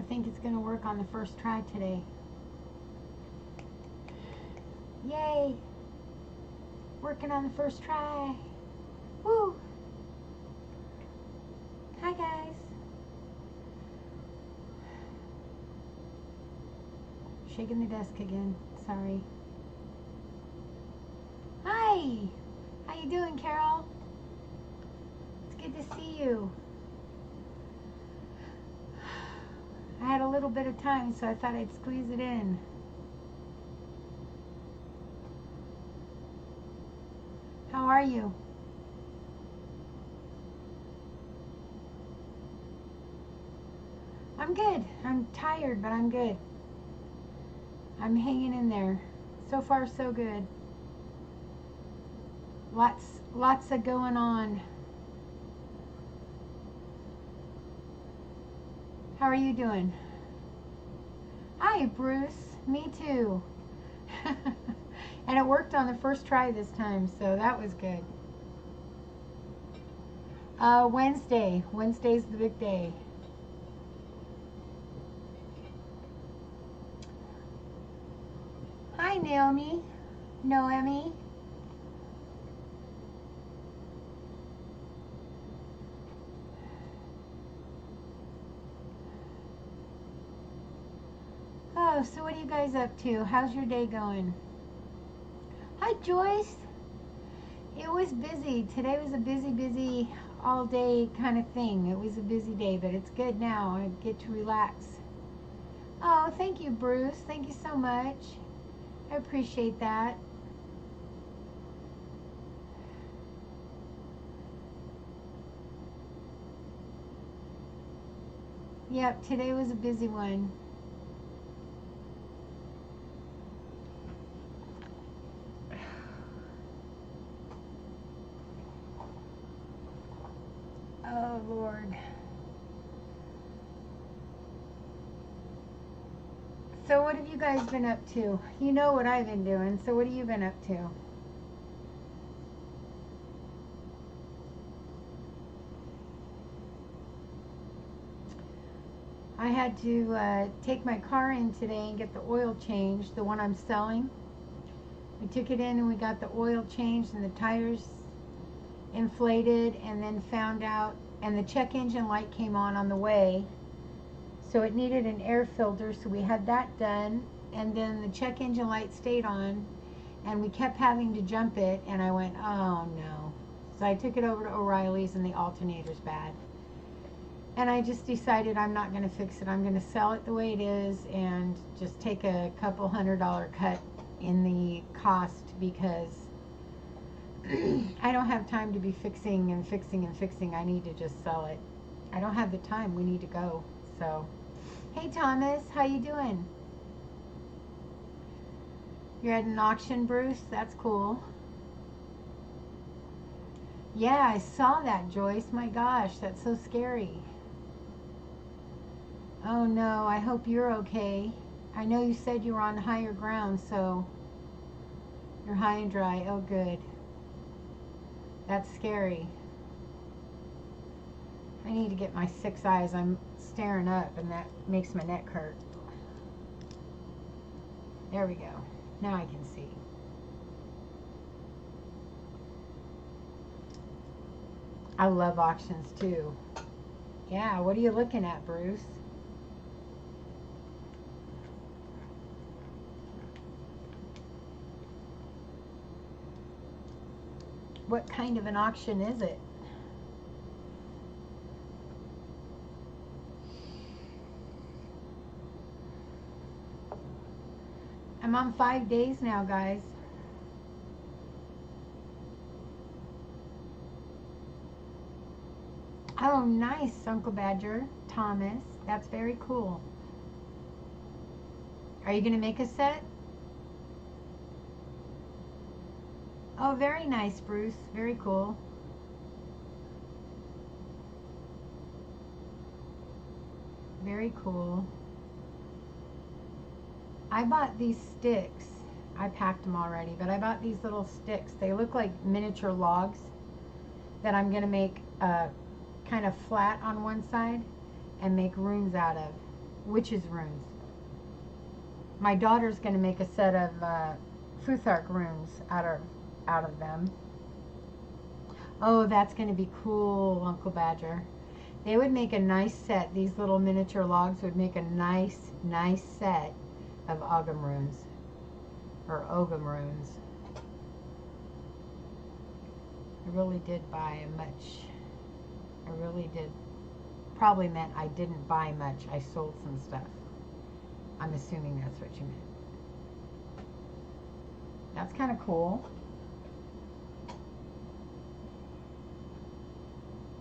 think it's going to work on the first try today. Yay! Working on the first try. Woo! Hi guys. Shaking the desk again. Sorry. Hi! How you doing, Carol? It's good to see you. I had a little bit of time, so I thought I'd squeeze it in. How are you? I'm good. I'm tired, but I'm good. I'm hanging in there. So far, so good. Lots of going on. How are you doing? Hi, Bruce. Me too. And it worked on the first try this time, so that was good. Wednesday. Wednesday's the big day. Hi, Naomi. Noemi. Oh, so what are you guys up to? How's your day going? Hi, Joyce. It was busy. Today was a busy all day kind of thing. It was a busy day, but it's good now. I get to relax. Oh, thank you, Bruce. Thank you so much. I appreciate that. Yep, today was a busy one. Oh, Lord. So what have you guys been up to? You know what I've been doing, so what have you been up to? I had to take my car in today and get the oil changed, the one I'm selling. We took it in and we got the oil changed and the tires inflated, and then found out, and the check engine light came on the way. So it needed an air filter, so we had that done, and then the check engine light stayed on, and we kept having to jump it, and I went, oh no. So I took it over to O'Reilly's, and the alternator's bad. And I just decided I'm not going to fix it. I'm going to sell it the way it is and just take a couple $100 cut in the cost, because I don't have time to be fixing and fixing and fixing. I need to just sell it. I don't have the time. We need to go. So, hey Thomas, how you doing? You're at an auction, Bruce? That's cool. Yeah, I saw that, Joyce. My gosh, that's so scary. Oh no, I hope you're okay. I know you said you were on higher ground, so you're high and dry. Oh good. That's scary. I need to get my 6 eyes. I'm staring up and that makes my neck hurt. There we go. Now I can see. I love auctions too. Yeah, what are you looking at, Bruce? What kind of an auction is it? I'm on 5 days now, guys. Oh, nice, Uncle Badger. Thomas, that's very cool. Are you going to make a set? Oh, very nice, Bruce. Very cool. Very cool. I bought these sticks. I packed them already, but I bought these little sticks. They look like miniature logs that I'm going to make kind of flat on one side and make rooms out of. witches runes. My daughter's going to make a set of Futhark runes out of them. Oh, that's going to be cool, Uncle Badger. They would make a nice set. These little miniature logs would make a nice set of Ogham runes. Or Ogham runes. I really did buy much. I really did. Probably meant I didn't buy much. I sold some stuff. I'm assuming that's what you meant. That's kind of cool.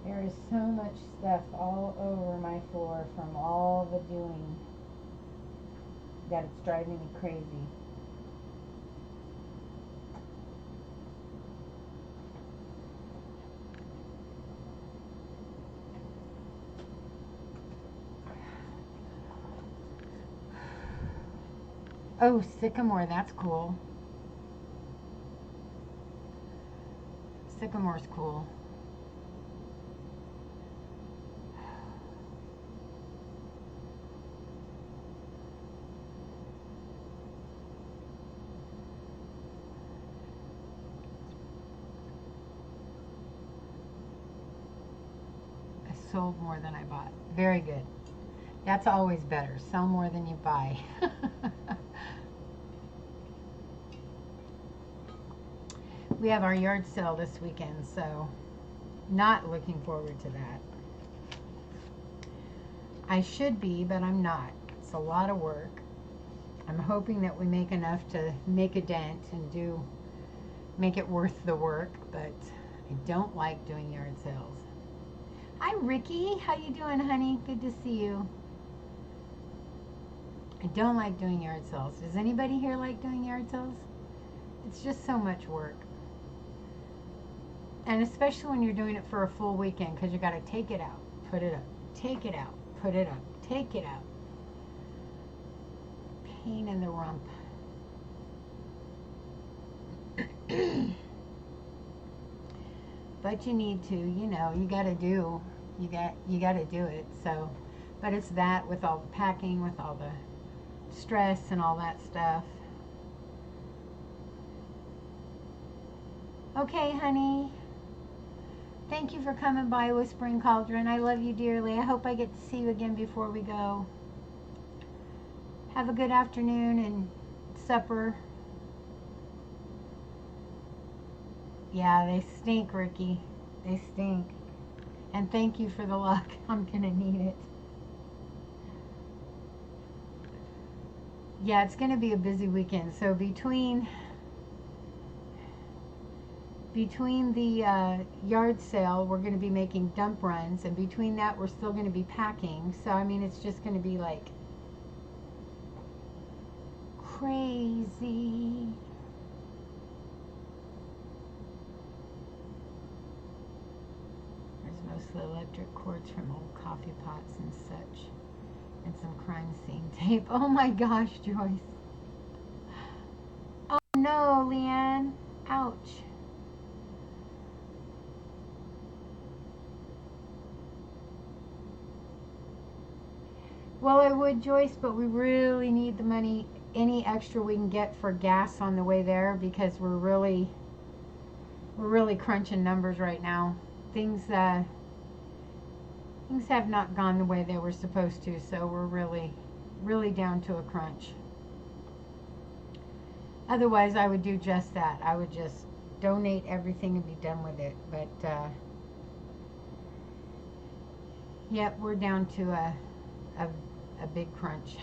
There is so much stuff all over my floor from all the doing that it's driving me crazy. Oh, sycamore, that's cool. Sycamore's cool. Sold more than I bought. Very good. That's always better. Sell more than you buy. We have our yard sale this weekend, so not looking forward to that. I should be, but I'm not. It's a lot of work. I'm hoping that we make enough to make a dent and make it worth the work, but I don't like doing yard sales. Hi, Ricky. How you doing, honey? Good to see you. I don't like doing yard sales. Does anybody here like doing yard sales? It's just so much work. And especially when you're doing it for a full weekend, because you got to take it out, put it up, take it out, put it up, take it out. Pain in the rump. But you need to, you know, you got to do it. So, but it's that with all the packing, with all the stress and all that stuff. Okay, honey. Thank you for coming by, Whispering Cauldron. I love you dearly. I hope I get to see you again before we go. Have a good afternoon and supper. Yeah, they stink, Ricky. They stink. And thank you for the luck. I'm going to need it. Yeah, it's going to be a busy weekend. So between the yard sale, we're going to be making dump runs. And between that, we're still going to be packing. So, I mean, it's just going to be like crazy. Mostly electric cords from old coffee pots and such, and some crime scene tape. Oh my gosh, Joyce. Oh no, Leanne. Ouch. Well, I would, Joyce, but we really need the money, any extra we can get for gas on the way there, because we're really crunching numbers right now. Things have not gone the way they were supposed to, so we're really down to a crunch. Otherwise, I would do just that. I would just donate everything and be done with it. But yep, we're down to a big crunch.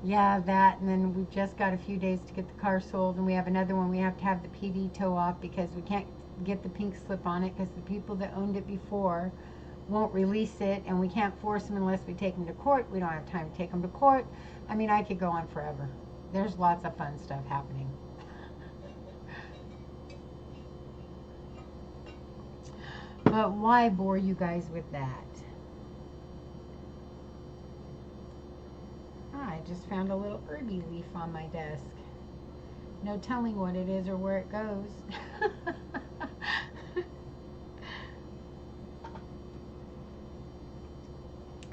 Yeah, that, and then we've just got a few days to get the car sold, and we have another one we have to have the PD tow off because we can't get the pink slip on it because the people that owned it before won't release it, and we can't force them unless we take them to court. We don't have time to take them to court. I mean, I could go on forever. There's lots of fun stuff happening. But why bore you guys with that? I just found a little herby leaf on my desk. No telling what it is or where it goes.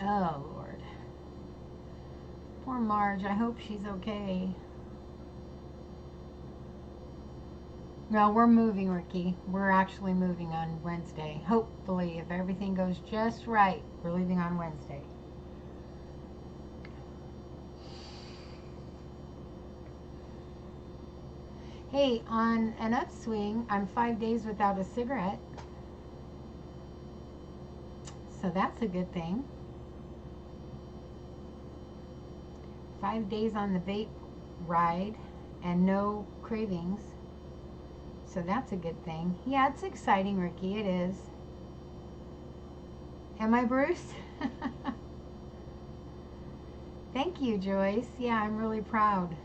Oh, Lord. Poor Marge. I hope she's okay. No, we're moving, Ricky. We're actually moving on Wednesday. Hopefully, if everything goes just right, we're leaving on Wednesday. Hey, on an upswing, I'm 5 days without a cigarette. So that's a good thing. 5 days on the vape ride and no cravings. So that's a good thing. Yeah, it's exciting, Ricky. It is. Am I, Bruce? Thank you, Joyce. Yeah, I'm really proud.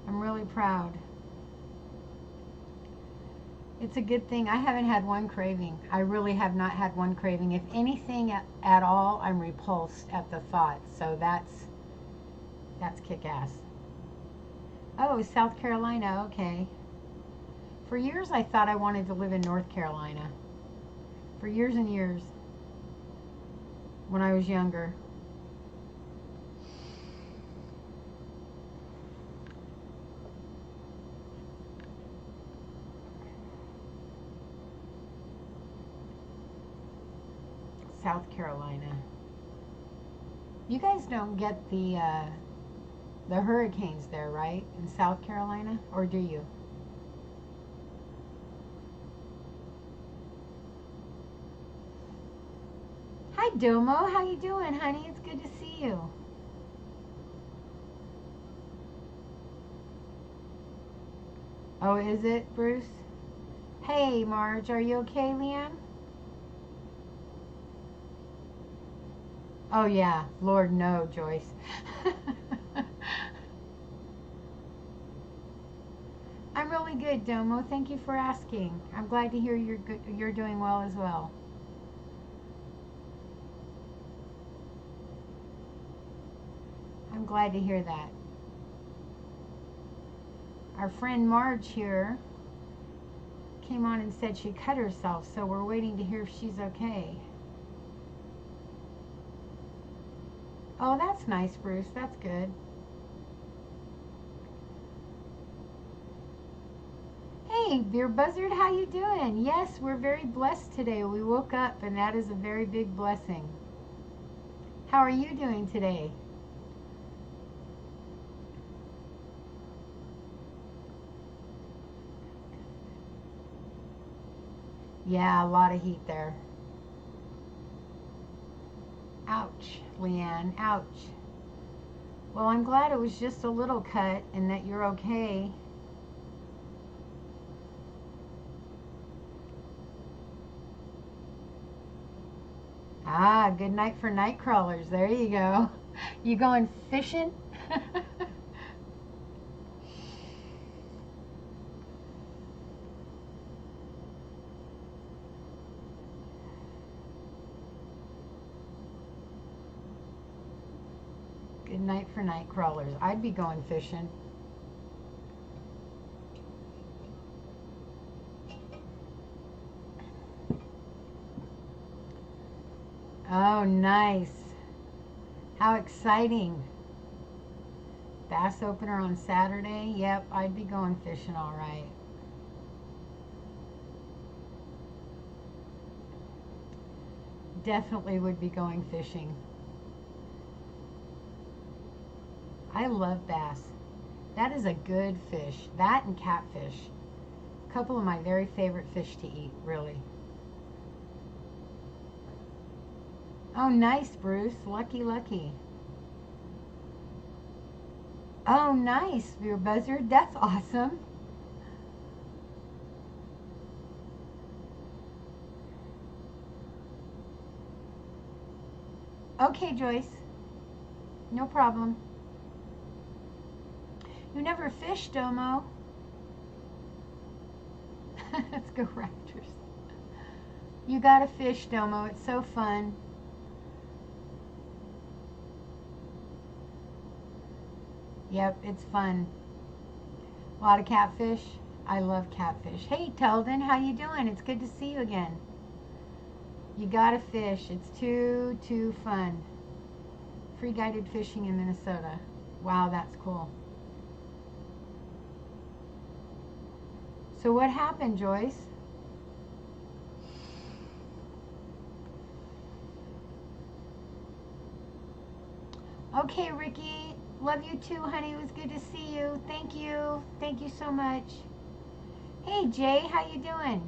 I'm really proud. It's a good thing. I haven't had one craving. I really have not had one craving. If anything at all, I'm repulsed at the thought. So that's kick-ass. Oh, South Carolina. Okay. For years, I thought I wanted to live in North Carolina. For years and years. When I was younger. South Carolina. You guys don't get the hurricanes there, right? In South Carolina? Or do you? Hi, Domo. How you doing, honey? It's good to see you. Oh, is it, Bruce? Hey, Marge. Are you okay, Leanne? Oh, yeah. Lord, no, Joyce. I'm really good, Domo. Thank you for asking. I'm glad to hear you're doing well as well. I'm glad to hear that. Our friend Marge here came on and said she cut herself, so we're waiting to hear if she's okay. Oh, that's nice, Bruce. That's good. Hey, Beer Buzzard, how you doing? Yes, we're very blessed today. We woke up, and that is a very big blessing. How are you doing today? Yeah, a lot of heat there. Ouch, Leanne, ouch. Well, I'm glad it was just a little cut and that you're okay. Ah, good night for night crawlers. There you go. You going fishing? Good night for night crawlers. I'd be going fishing. Oh, nice. How exciting. Bass opener on Saturday? Yep, I'd be going fishing all right. Definitely would be going fishing. I love bass. That is a good fish. That and catfish. A couple of my very favorite fish to eat, really. Oh, nice, Bruce. Lucky, lucky. Oh, nice, Beer Buzzard. That's awesome. Okay, Joyce. No problem. You never fished, Domo. Let's go Raptors. You gotta fish, Domo. It's so fun. Yep, it's fun. A lot of catfish. I love catfish. Hey, Teldon, how you doing? It's good to see you again. You gotta fish. It's too fun. Free guided fishing in Minnesota. Wow, that's cool. So what happened, Joyce? Okay, Ricky. Love you too, honey. It was good to see you. Thank you. Thank you so much. Hey, Jay. How you doing?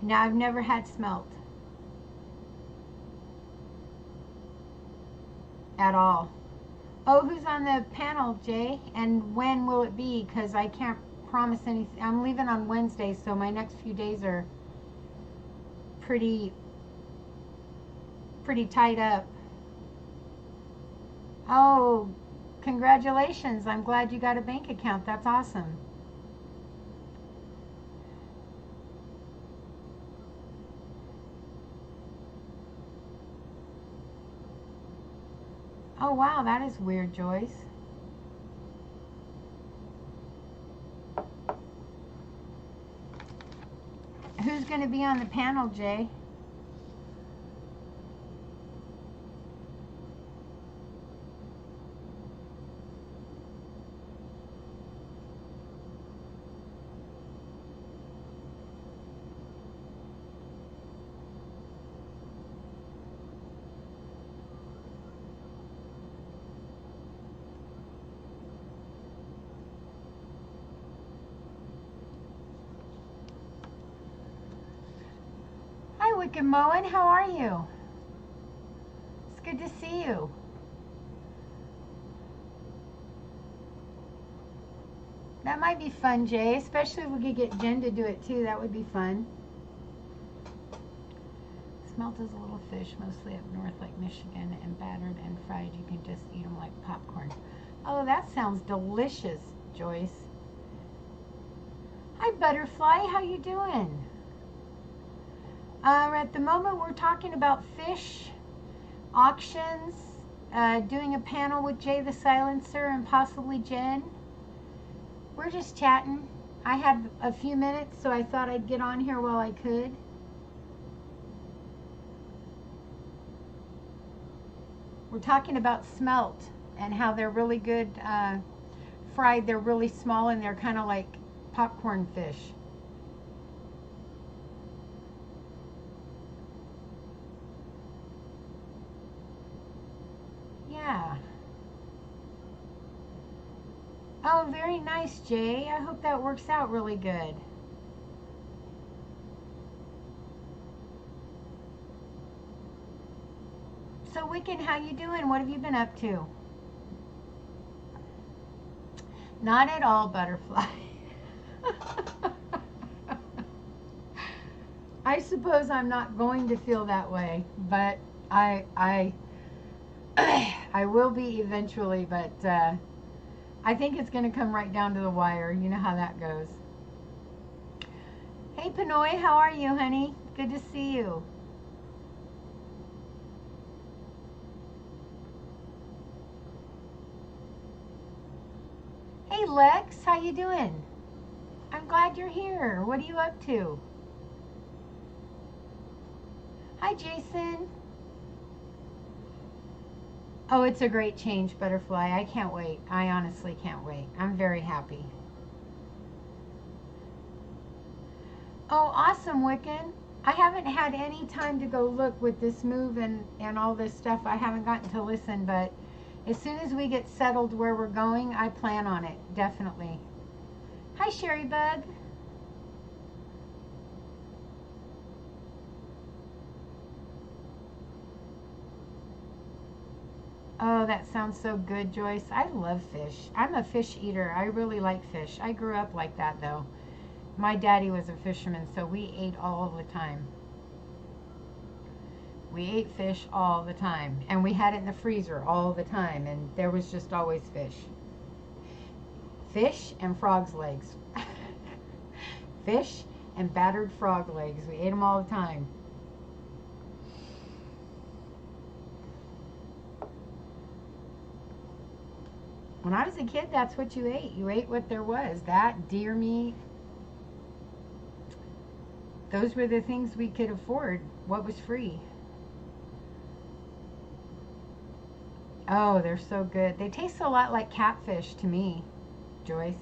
Now, I've never had smelt. At all. Oh, who's on the panel, Jay? And when will it be? Because I can't promise anything. I'm leaving on Wednesday, so my next few days are pretty tied up. Oh, congratulations. I'm glad you got a bank account. That's awesome. Oh, wow, that is weird, Joyce. Who's going to be on the panel, Jay? Hi, Wicked Moen. How are you? It's good to see you. That might be fun, Jay, especially if we could get Jen to do it too. That would be fun. Smelt is a little fish, mostly up north like Michigan, and battered and fried. You can just eat them like popcorn. Oh, that sounds delicious, Joyce. Hi, Butterfly. How you doing? At the moment, we're talking about fish, auctions, doing a panel with Jay the Silencer and possibly Jen. We're just chatting. I had a few minutes, so I thought I'd get on here while I could. We're talking about smelt and how they're really good fried. They're really small and they're kind of like popcorn fish. Yeah. Oh, very nice, Jay. I hope that works out really good. So, Wicked, how you doing? What have you been up to? Not at all, Butterfly. I suppose I'm not going to feel that way, but I will be eventually, but I think it's going to come right down to the wire. You know how that goes. Hey, Pinoy, how are you, honey? Good to see you. Hey, Lex, how you doing? I'm glad you're here. What are you up to? Hi, Jason. Oh, it's a great change, Butterfly. I can't wait. I honestly can't wait. I'm very happy. Oh, awesome, Wiccan. I haven't had any time to go look with this move and all this stuff. I haven't gotten to listen, but as soon as we get settled where we're going, I plan on it, definitely. Hi, Sherry Bug. Oh, that sounds so good, Joyce. I love fish. I'm a fish eater. I really like fish. I grew up like that, though. My daddy was a fisherman, so we ate all the time. We ate fish all the time. And we had it in the freezer all the time. And there was just always fish. Fish and frog's legs. Fish and battered frog legs. We ate them all the time. When I was a kid, that's what you ate. You ate what there was. That, deer meat, those were the things we could afford. What was free? Oh, they're so good. They taste a lot like catfish to me, Joyce.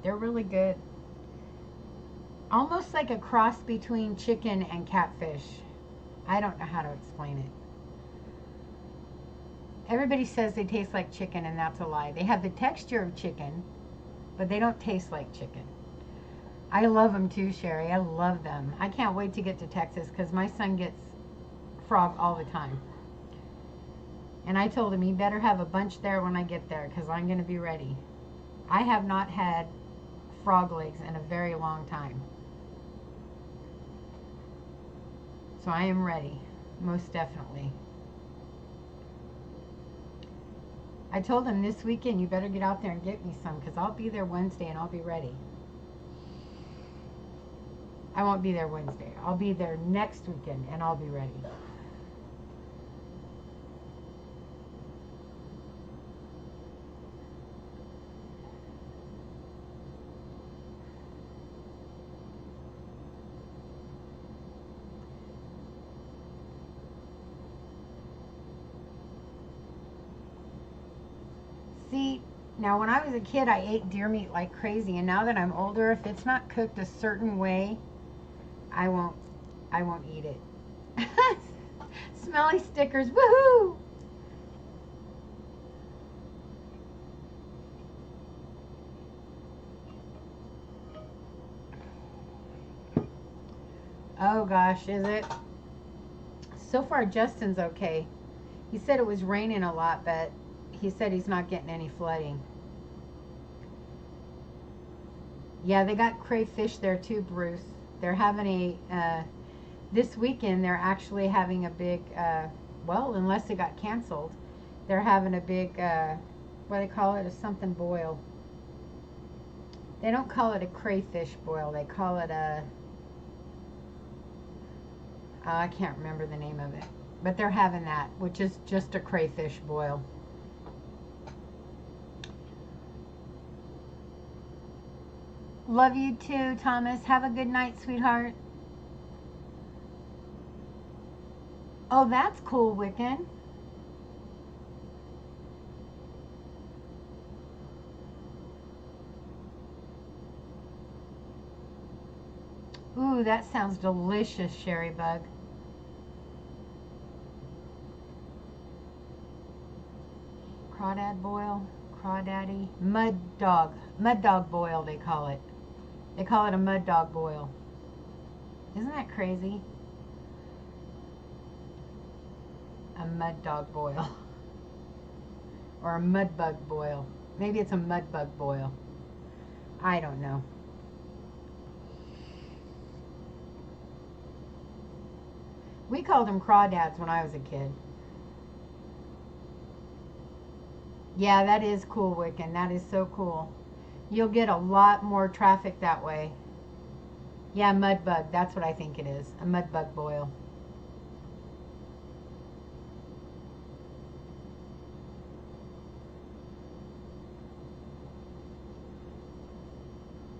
They're really good. Almost like a cross between chicken and catfish. I don't know how to explain it. Everybody says they taste like chicken, and that's a lie. They have the texture of chicken, but they don't taste like chicken. I love them too, Sherry. I love them. I can't wait to get to Texas because my son gets frog all the time. And I told him he better have a bunch there when I get there because I'm going to be ready. I have not had frog legs in a very long time. So I am ready, most definitely. I told him this weekend you better get out there and get me some because I'll be there Wednesday and I'll be ready. I won't be there Wednesday. I'll be there next weekend and I'll be ready. See, now when I was a kid, I ate deer meat like crazy, and now that I'm older, if it's not cooked a certain way, I won't eat it. Smelly stickers, woohoo! Oh gosh, is it? So far, Justin's okay. He said it was raining a lot, but he said he's not getting any flooding. Yeah, they got crayfish there too, Bruce. They're having a, this weekend they're actually having a big, well, unless it got canceled, they're having a big, what do they call it, a something boil. They don't call it a crayfish boil, they call it a, I can't remember the name of it. But they're having that, which is just a crayfish boil. Love you too, Thomas. Have a good night, sweetheart. Oh, that's cool, Wiccan. Ooh, that sounds delicious, Sherry Bug. Crawdad boil, crawdaddy, mud dog boil they call it. They call it a mud dog boil. Isn't that crazy? A mud dog boil. Or a mud bug boil. Maybe it's a mud bug boil. I don't know. We called them crawdads when I was a kid. Yeah, that is cool, Wiccan. That is so cool. You'll get a lot more traffic that way. Yeah, mud bug. That's what I think it is. A mud bug boil.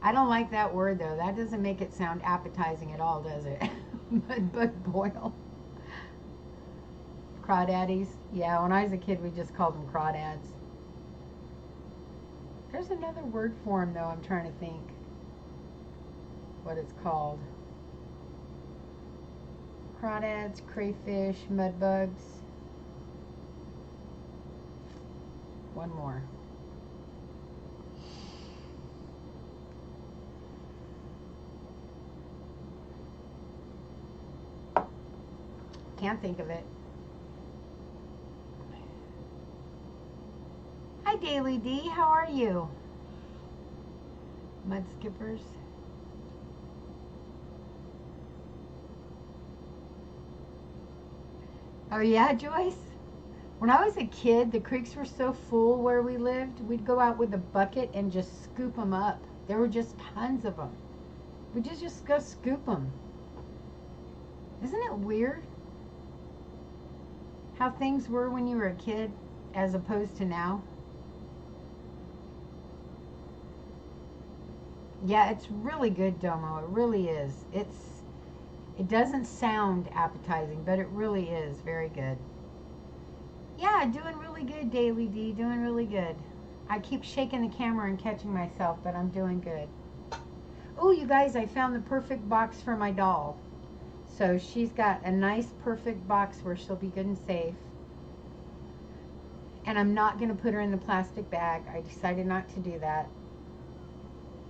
I don't like that word, though. That doesn't make it sound appetizing at all, does it? Mud bug boil. Crawdaddies. Yeah, when I was a kid, we just called them crawdads. There's another word for them, though. I'm trying to think what it's called. Crawdads, crayfish, mud bugs. One more. Can't think of it. Hi, Daily D. How are you? Mud skippers. Oh, yeah, Joyce? When I was a kid, the creeks were so full where we lived, we'd go out with a bucket and just scoop them up. There were just tons of them. We'd just go scoop them. Isn't it weird how things were when you were a kid as opposed to now? Yeah, it's really good, Domo. It really is. It doesn't sound appetizing, but it really is very good. Yeah, doing really good, Daily D. Doing really good. I keep shaking the camera and catching myself, but I'm doing good. Oh, you guys, I found the perfect box for my doll. So she's got a nice, perfect box where she'll be good and safe. And I'm not going to put her in the plastic bag. I decided not to do that.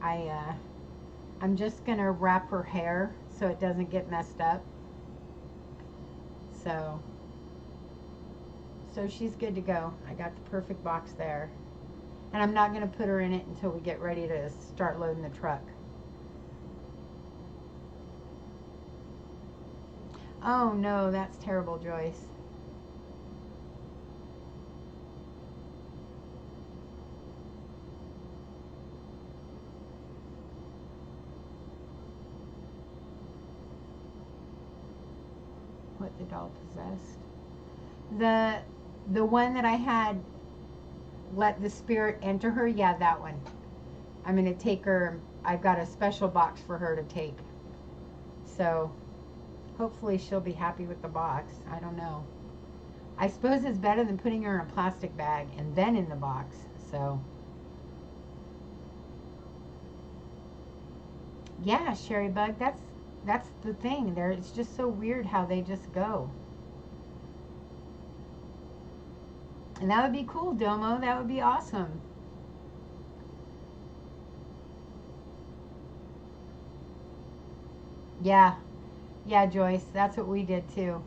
I'm just going to wrap her hair so it doesn't get messed up. So she's good to go. I got the perfect box there. And I'm not going to put her in it until we get ready to start loading the truck. Oh no, that's terrible, Joyce. What the doll possessed? The one that I had let the spirit enter her, yeah, that one. I'm going to take her. I've got a special box for her to take. So hopefully she'll be happy with the box. I don't know. I suppose it's better than putting her in a plastic bag and then in the box. So yeah, Sherry Bug, that's the thing. There, it's just so weird how they just go. And that would be cool, Domo. That would be awesome. Yeah, yeah, Joyce. That's what we did too.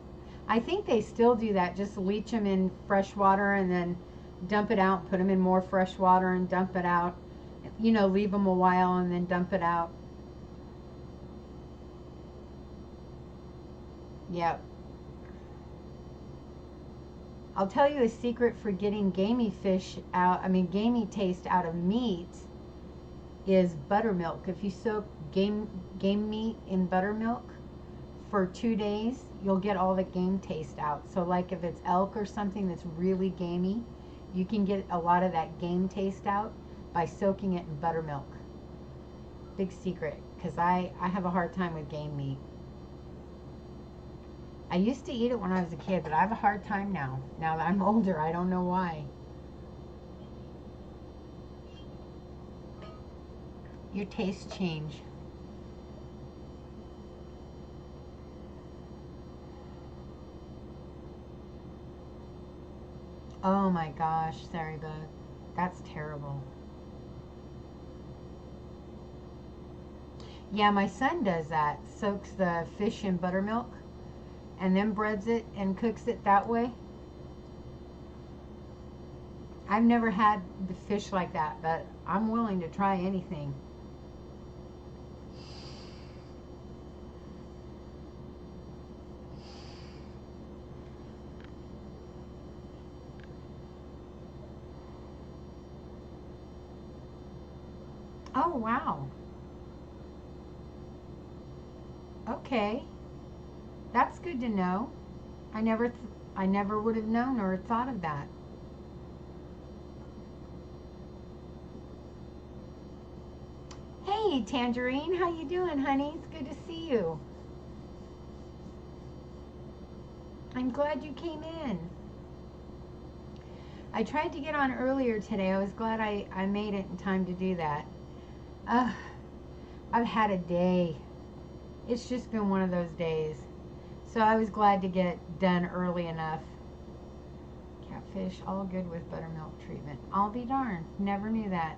I think they still do that. Just leach them in fresh water and then dump it out. Put them in more fresh water and dump it out. You know, leave them a while and then dump it out. Yep. I'll tell you a secret for getting gamey fish out. I mean, gamey taste out of meat is buttermilk. If you soak game meat in buttermilk for 2 days, you'll get all the game taste out. So like if it's elk or something that's really gamey, you can get a lot of that game taste out by soaking it in buttermilk. Big secret, because I have a hard time with game meat. I used to eat it when I was a kid, but I have a hard time now. Now that I'm older, I don't know why. Your tastes change. Oh my gosh, sorry, bug. That's terrible. Yeah, my son does that. Soaks the fish in buttermilk and then breads it and cooks it that way. I've never had the fish like that, but I'm willing to try anything. Oh, wow. Okay. That's good to know. I never would have known or thought of that. Hey, Tangerine, how you doing, honey? It's good to see you. I'm glad you came in. I tried to get on earlier today. I was glad I made it in time to do that. I've had a day. It's just been one of those days. So I was glad to get it done early enough. Catfish, all good with buttermilk treatment. I'll be darned. Never knew that.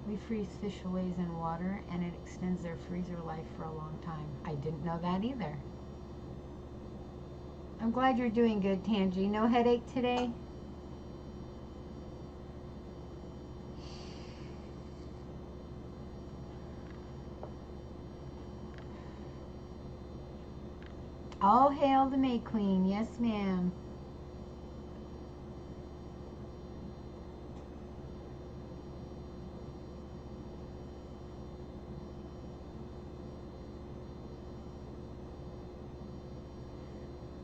We freeze fish fillets in water and it extends their freezer life for a long time. I didn't know that either. I'm glad you're doing good, Tangy. No headache today? All hail the May Queen. Yes, ma'am.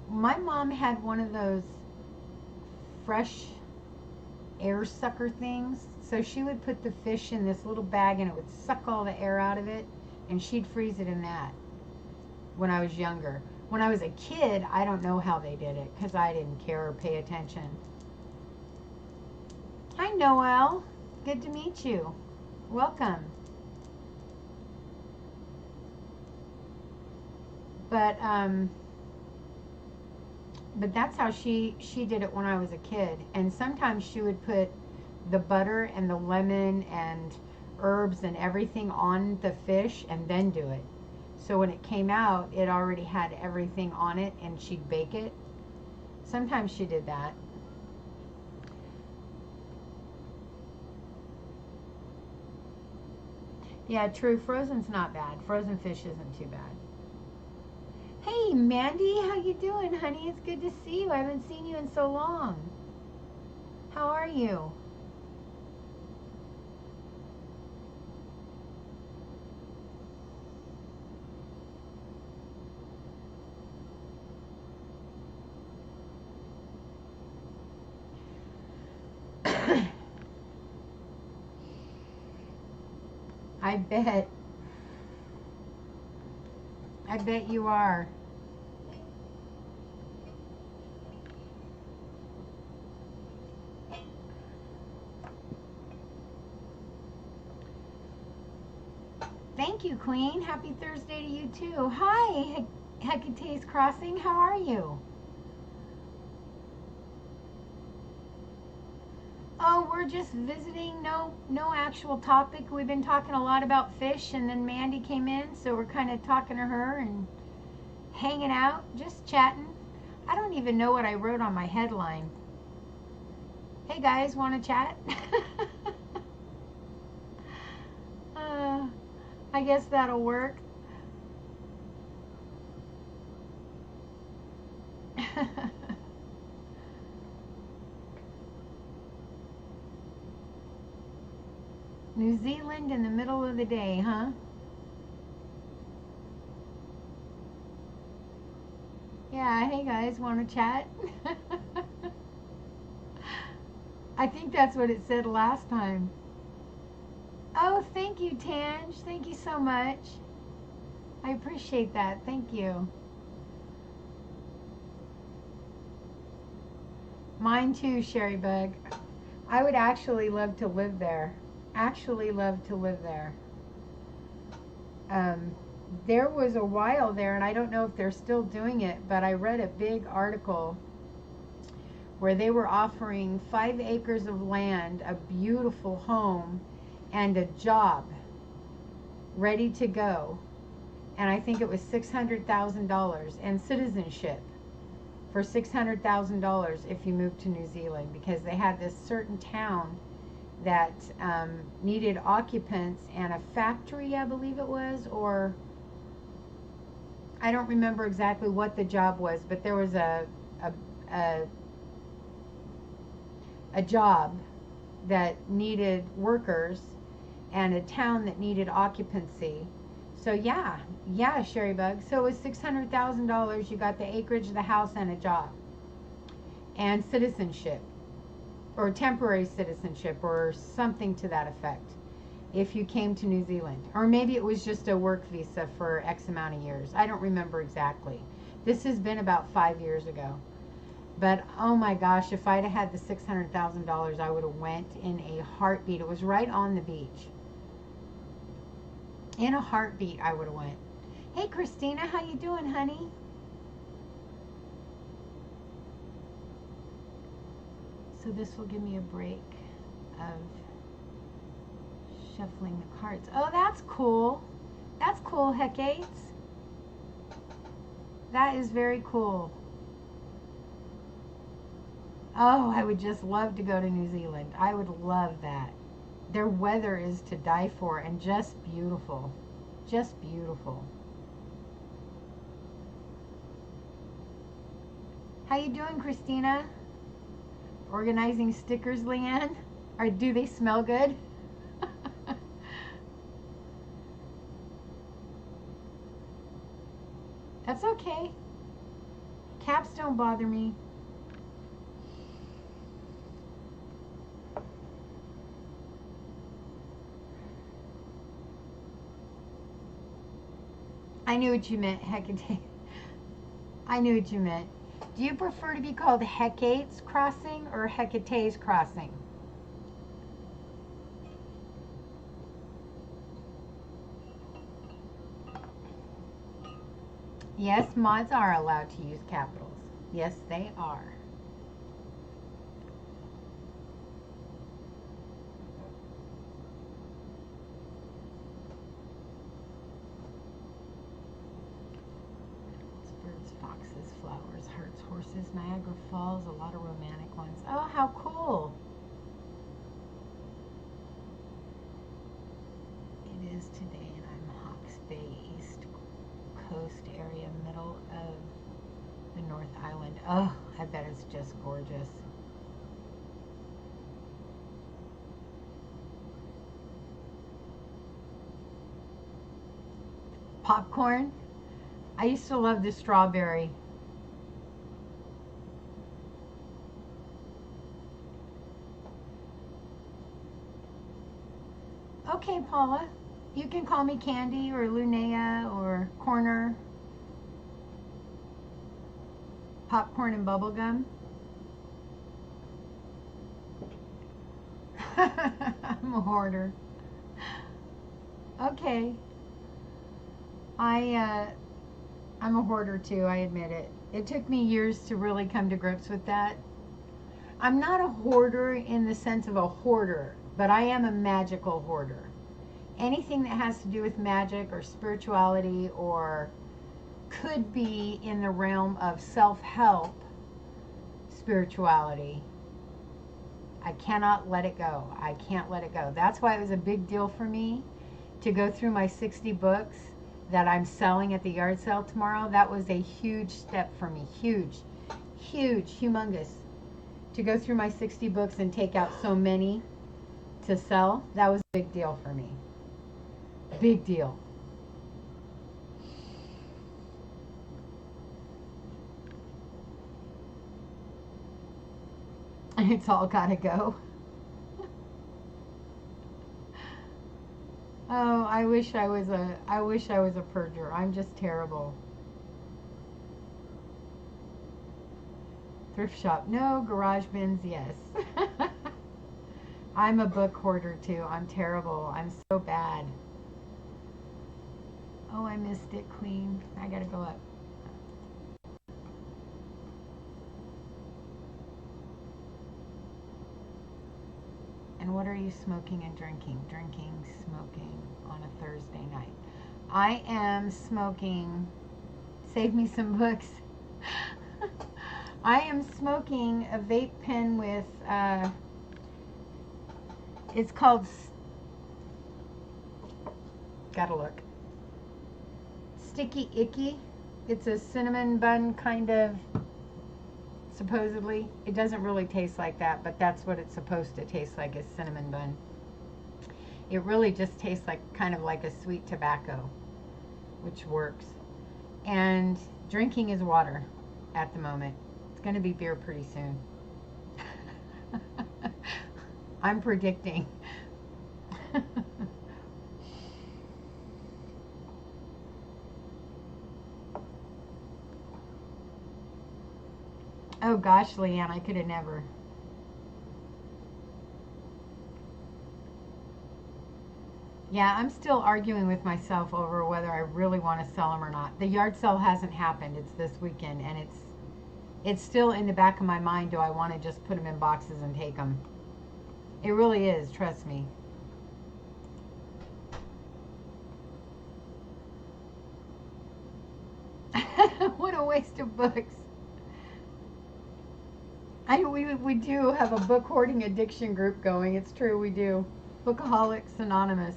My mom had one of those fresh air sucker things. So she would put the fish in this little bag and it would suck all the air out of it, and she'd freeze it in that when I was younger. When I was a kid, I don't know how they did it because I didn't care or pay attention. Hi, Noel. Good to meet you. Welcome. But that's how she did it when I was a kid. And sometimes she would put the butter and the lemon and herbs and everything on the fish and then do it. So when it came out, it already had everything on it, and she'd bake it. Sometimes she did that. Yeah, true. Frozen's not bad. Frozen fish isn't too bad. Hey, Mandy, how you doing, honey? It's good to see you. I haven't seen you in so long. How are you? I bet you are. Thank you, Queen. Happy Thursday to you too. Hi, Hecate's Crossing. How are you? Oh, we're just visiting. No actual topic. We've been talking a lot about fish, and then Mandy came in, so we're kind of talking to her and hanging out, just chatting. I don't even know what I wrote on my headline. Hey guys, want to chat? I guess that'll work. New Zealand in the middle of the day, huh? Yeah, hey guys, want to chat? I think that's what it said last time. Oh, thank you, Tange. Thank you so much. I appreciate that. Thank you. Mine too, Sherry Bug. I would actually love to live there. Actually love to live there. There was a while there, and I don't know if they're still doing it, but I read a big article where they were offering 5 acres of land, a beautiful home, and a job ready to go. And I think it was $600,000 and citizenship for $600,000 if you moved to New Zealand, because they had this certain town that needed occupants and a factory, I believe it was, or I don't remember exactly what the job was, but there was a job that needed workers and a town that needed occupancy. So yeah, Sherry Bug. So it was $600,000. You got the acreage, the house, and a job, and citizenship, or temporary citizenship, or something to that effect, if you came to New Zealand. Or maybe it was just a work visa for X amount of years. I don't remember exactly. This has been about 5 years ago. But oh my gosh, if I'd have had the $600,000, I would have went in a heartbeat. It was right on the beach. In a heartbeat, I would have went. Hey, Christina, how you doing, honey? So this will give me a break of shuffling the cards. Oh, that's cool. That's cool, Hecates. That is very cool. Oh, I would just love to go to New Zealand. I would love that. Their weather is to die for, and just beautiful. Just beautiful. How you doing, Christina? Organizing stickers, Leanne? Or do they smell good? That's okay. Caps don't bother me. I knew what you meant, Hecate. I knew what you meant. Do you prefer to be called Hecate's Crossing or Hecate's Crossing? Yes, mods are allowed to use capitals. Yes, they are. Birds, foxes, flowers, hearts, horses, Niagara Falls, a lot of romantic ones. Oh, how cool! It is today, and I'm Hawke's Bay, East Coast area, middle of the North Island. Oh, I bet it's just gorgeous. Popcorn? I used to love the strawberry. Okay, Paula. You can call me Candy or Lunea or Corner. Popcorn and bubblegum. I'm a hoarder. Okay. I'm a hoarder too, I admit it. It took me years to really come to grips with that. I'm not a hoarder in the sense of a hoarder, but I am a magical hoarder. Anything that has to do with magic or spirituality or could be in the realm of self-help spirituality, I cannot let it go. I can't let it go. That's why it was a big deal for me to go through my 60 books that I'm selling at the yard sale tomorrow. That was a huge step for me. Huge, huge, humongous. To go through my 60 books and take out so many to sell, that was a big deal for me. Big deal. It's all gotta go. Oh, I wish I was a purger. I'm just terrible. Thrift shop, no. Garage bins, yes. I'm a book hoarder too. I'm terrible. I'm so bad. Oh, I missed it, Queen. I gotta go up. And what are you smoking and drinking? Drinking, smoking on a Thursday night. I am smoking. Save me some books. I am smoking a vape pen with, it's called, gotta look, Sticky Icky. It's a cinnamon bun kind of, supposedly. It doesn't really taste like that, but that's what it's supposed to taste like, is cinnamon bun. It really just tastes like kind of like a sweet tobacco, which works. And drinking is water at the moment. It's going to be beer pretty soon. I'm predicting. Oh gosh, Leanne, I could have never. Yeah, I'm still arguing with myself over whether I really want to sell them or not. The yard sale hasn't happened. It's this weekend, and it's still in the back of my mind. Do I want to just put them in boxes and take them? It really is, trust me. What a waste of books. We do have a book hoarding addiction group going. It's true, we do. Bookaholics Anonymous.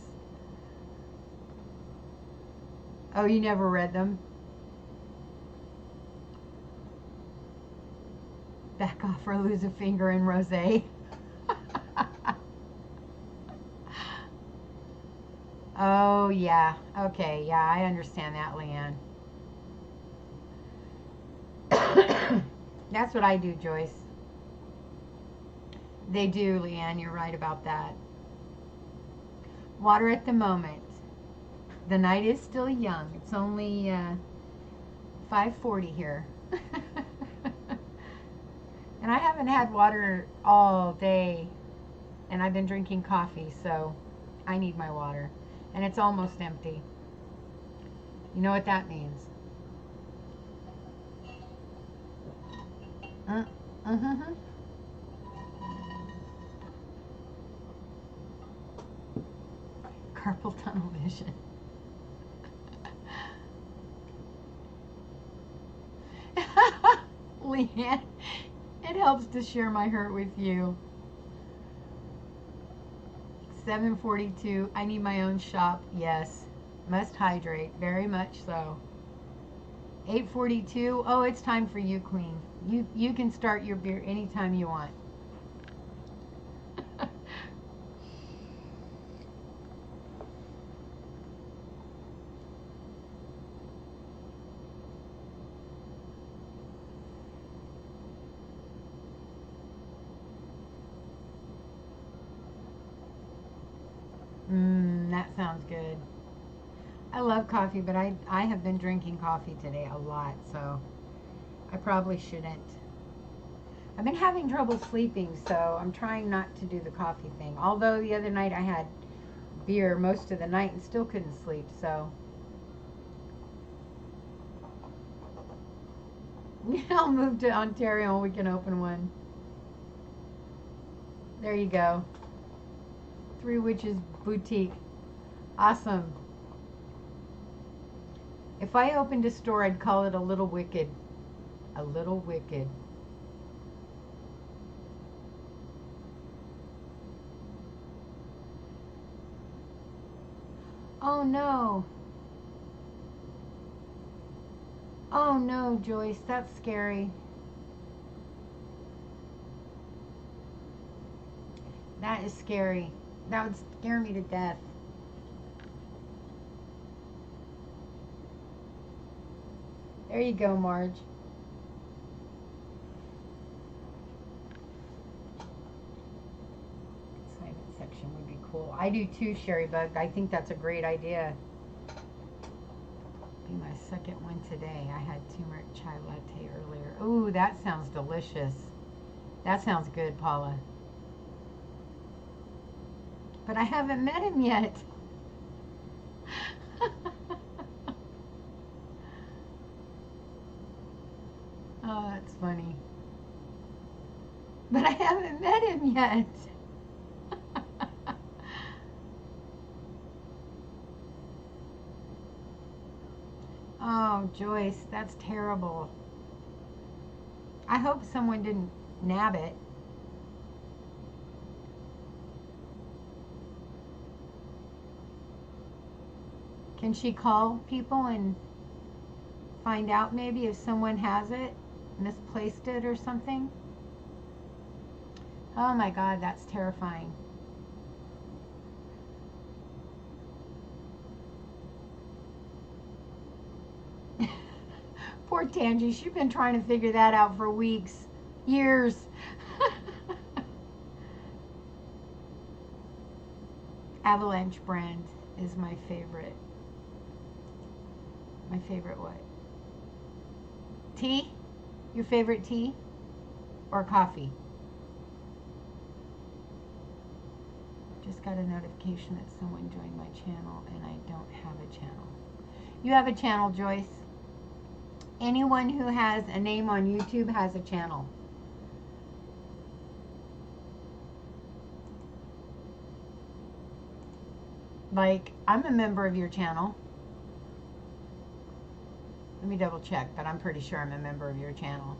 Oh, you never read them? Back off or lose a finger in rosé. Oh, yeah. Okay, yeah, I understand that, Leanne. That's what I do, Joyce. They do, Leanne. You're right about that. Water at the moment. The night is still young. It's only 5:40 here. And I haven't had water all day, and I've been drinking coffee, so I need my water. And it's almost empty. You know what that means? Mm-hmm. Carpal tunnel vision. Leanne, it helps to share my hurt with you. 7:42. I need my own shop. Yes. Must hydrate. Very much so. 8:42. Oh, it's time for you, Queen. You can start your beer anytime you want. That sounds good. I love coffee, but I have been drinking coffee today a lot, so I probably shouldn't. I've been having trouble sleeping, so I'm trying not to do the coffee thing. Although the other night I had beer most of the night and still couldn't sleep, so. I'll move to Ontario and we can open one. There you go. Three Witches Boutique. Awesome. If I opened a store, I'd call it A Little Wicked. A Little Wicked. Oh no. Oh no, Joyce, that's scary. That is scary. That would scare me to death. There you go, Marge. Assignment section would be cool. I do too, Sherry Bug. I think that's a great idea. Be my second one today. I had turmeric chai latte earlier. Ooh, that sounds delicious. That sounds good, Paula. But I haven't met him yet. Oh, that's funny. But I haven't met him yet. Oh, Joyce, that's terrible. I hope someone didn't nab it. Can she call people and find out maybe if someone has it, misplaced it or something? Oh my God, that's terrifying. Poor Tangi, she's been trying to figure that out for weeks, years. Avalanche brand is my favorite. My favorite what? Tea? Your favorite tea? Or coffee? Just got a notification that someone joined my channel and I don't have a channel. You have a channel, Joyce. Anyone who has a name on YouTube has a channel. Like, I'm a member of your channel. Let me double check, but I'm pretty sure I'm a member of your channel.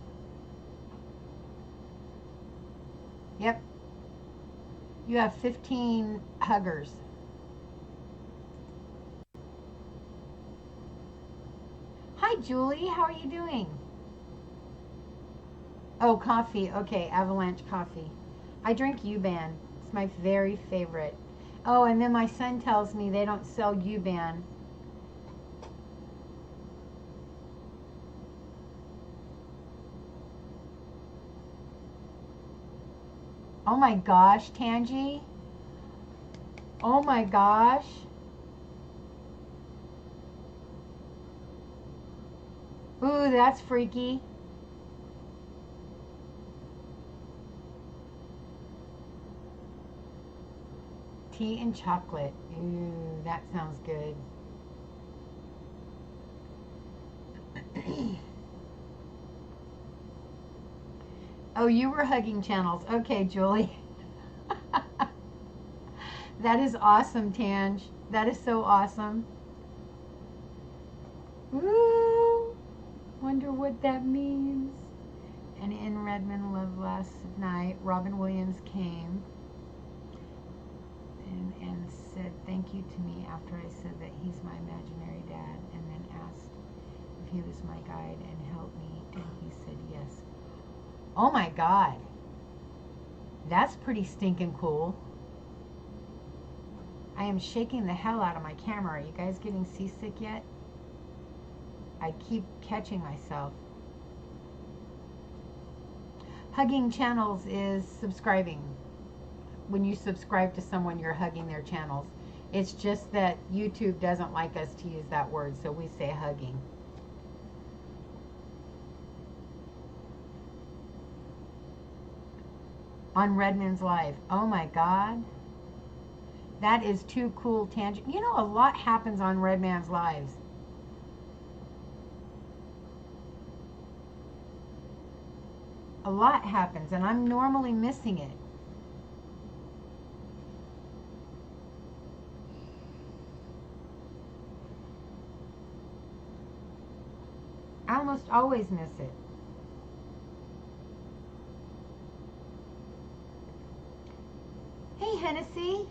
Yep. You have 15 huggers. Hi, Julie. How are you doing? Oh, coffee. Okay, Avalanche coffee. I drink U-Ban. It's my very favorite. Oh, and then my son tells me they don't sell U-Ban. Oh my gosh, Tangi. Oh my gosh. Ooh, that's freaky. Tea and chocolate. Ooh, that sounds good. Oh, you were hugging channels. Okay, Julie. That is awesome, Tange. That is so awesome. Ooh, wonder what that means. And in Redmond Love last night, Robin Williams came and said thank you to me after I said that he's my imaginary dad, and then asked if he was my guide and helped me, and he said yes. Oh my God. That's pretty stinking cool. I am shaking the hell out of my camera. Are you guys getting seasick yet? I keep catching myself. Hugging channels is subscribing. When you subscribe to someone, you're hugging their channels. It's just that YouTube doesn't like us to use that word, so we say hugging. On Redmond's Live. Oh my God. That is too cool, Tangent. You know, a lot happens on Redman's Lives. A lot happens, and I'm normally missing it. I almost always miss it. Hey, Hennessy.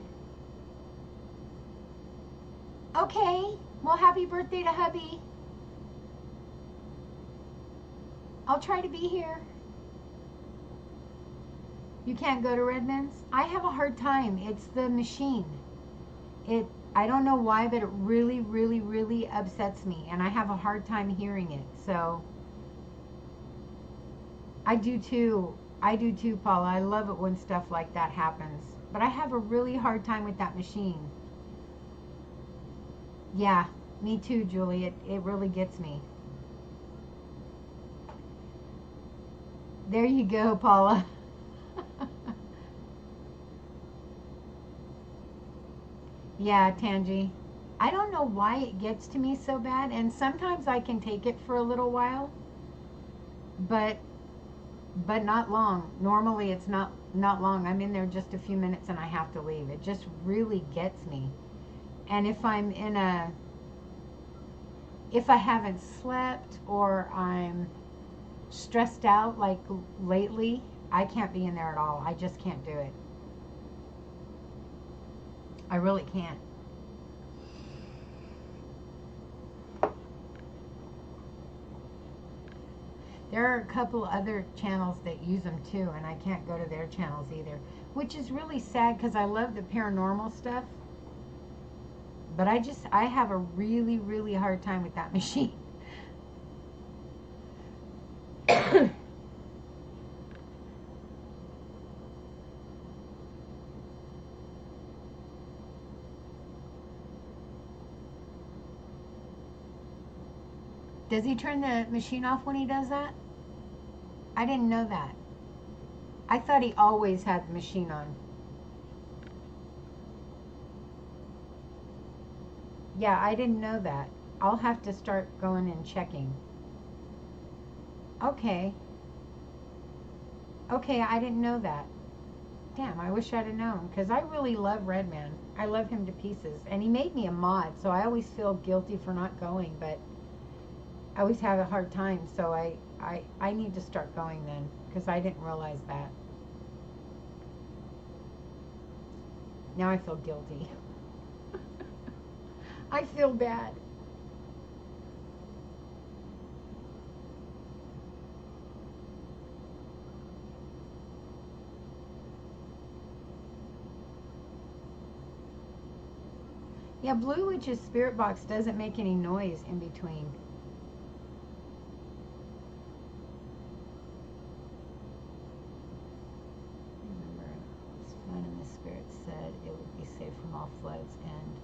Okay. Well, happy birthday to hubby. I'll try to be here. You can't go to Redmond's? I have a hard time. It's the machine. I don't know why, but it really, really, really upsets me, and I have a hard time hearing it. So I do too. I do too, Paula. I love it when stuff like that happens. But I have a really hard time with that machine. Yeah, me too, Julie. It really gets me. There you go, Paula. Yeah, Tangi. I don't know why it gets to me so bad, and sometimes I can take it for a little while, but not long. Normally it's not long. I'm in there just a few minutes and I have to leave. It just really gets me. And if I'm if I haven't slept or I'm stressed out like lately, I can't be in there at all. I just can't do it. I really can't. There are a couple other channels that use them too, and I can't go to their channels either, which is really sad because I love the paranormal stuff. But I have a really, really hard time with that machine. Does he turn the machine off when he does that? I didn't know that. I thought he always had the machine on. Yeah, I didn't know that. I'll have to start going and checking. Okay. Okay, I didn't know that. Damn, I wish I'd have known, because I really love Redman. I love him to pieces. And he made me a mod, so I always feel guilty for not going, but I always have a hard time, so I need to start going then, because I didn't realize that. Now I feel guilty. I feel bad. Yeah, Blue Witch's spirit box doesn't make any noise in between. Remember, it was fun and the spirit said it would be safe from all floods, and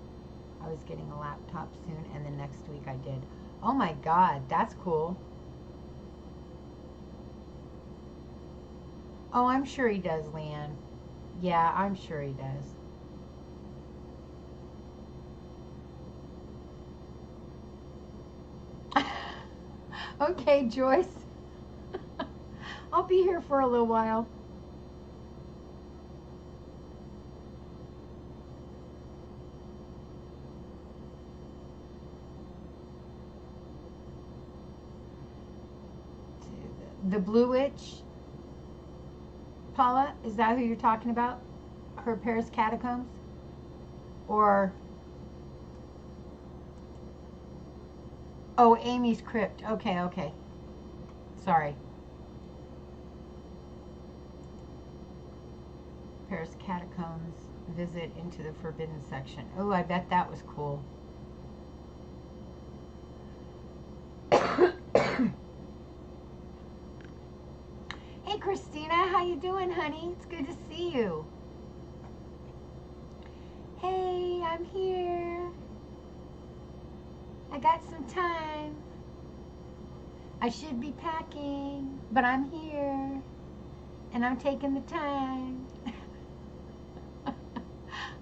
I was getting a laptop soon, and the next week I did. Oh my God, that's cool. Oh, I'm sure he does, Leanne. Yeah, I'm sure he does. Okay, Joyce. I'll be here for a little while. The Blue Witch, Paula, is that who you're talking about? Her Paris Catacombs? Or, oh, Amy's Crypt. Okay, okay. Sorry. Paris Catacombs, visit into the forbidden section. Oh, I bet that was cool. Hey, Christina, how you doing, honey? It's good to see you. Hey, I'm here. I got some time. I should be packing, but I'm here. And I'm taking the time.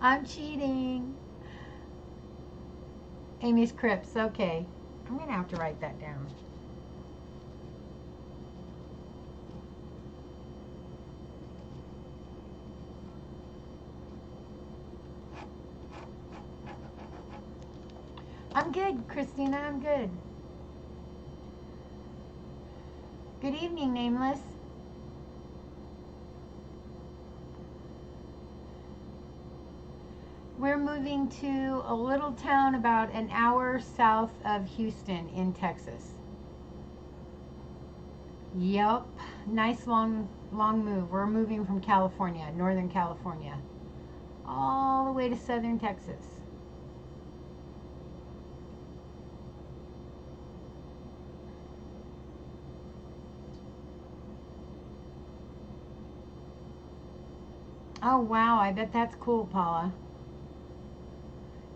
I'm cheating. Amy's Crypts, okay. I'm going to have to write that down. I'm good, Christina, I'm good. Good evening, Nameless. We're moving to a little town about an hour south of Houston in Texas. Yep, nice long move. We're moving from California, Northern California, all the way to Southern Texas. Oh wow, I bet that's cool, Paula.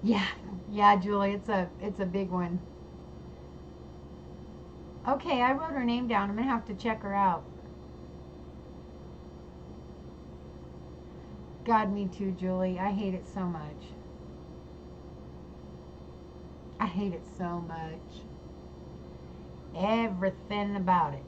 Yeah, yeah, Julie, it's a big one. Okay, I wrote her name down. I'm gonna have to check her out. God, me too, Julie. I hate it so much. I hate it so much. Everything about it.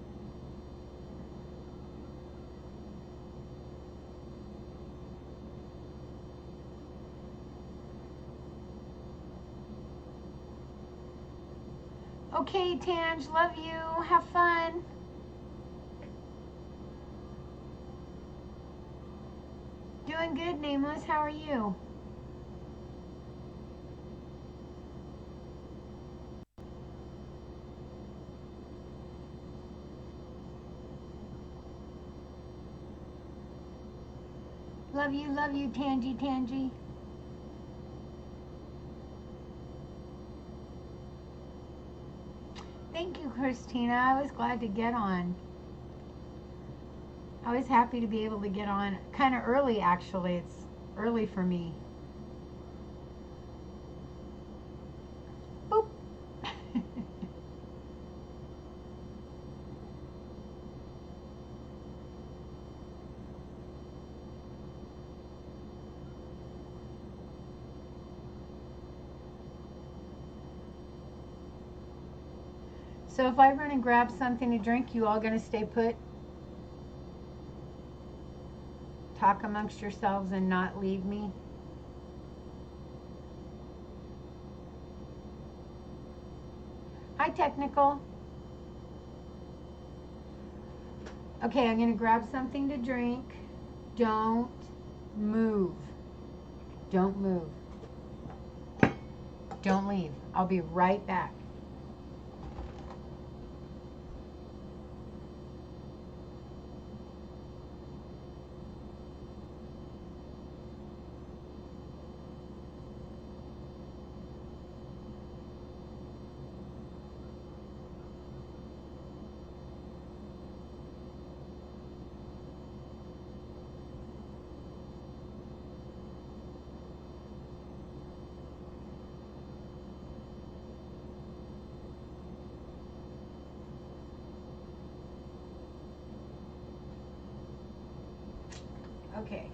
Okay, Tange, love you. Have fun. Doing good, Nameless. How are you? Love you, Tangy, Tangy. Thank you, Christina. I was glad to get on. I was happy to be able to get on kind of early, actually. It's early for me. Boop. So if I run and grab something to drink, you all gonna stay put? Talk amongst yourselves and not leave me? Hi, Technical. Okay, I'm gonna grab something to drink. Don't move. Don't move. Don't leave. I'll be right back. Okay.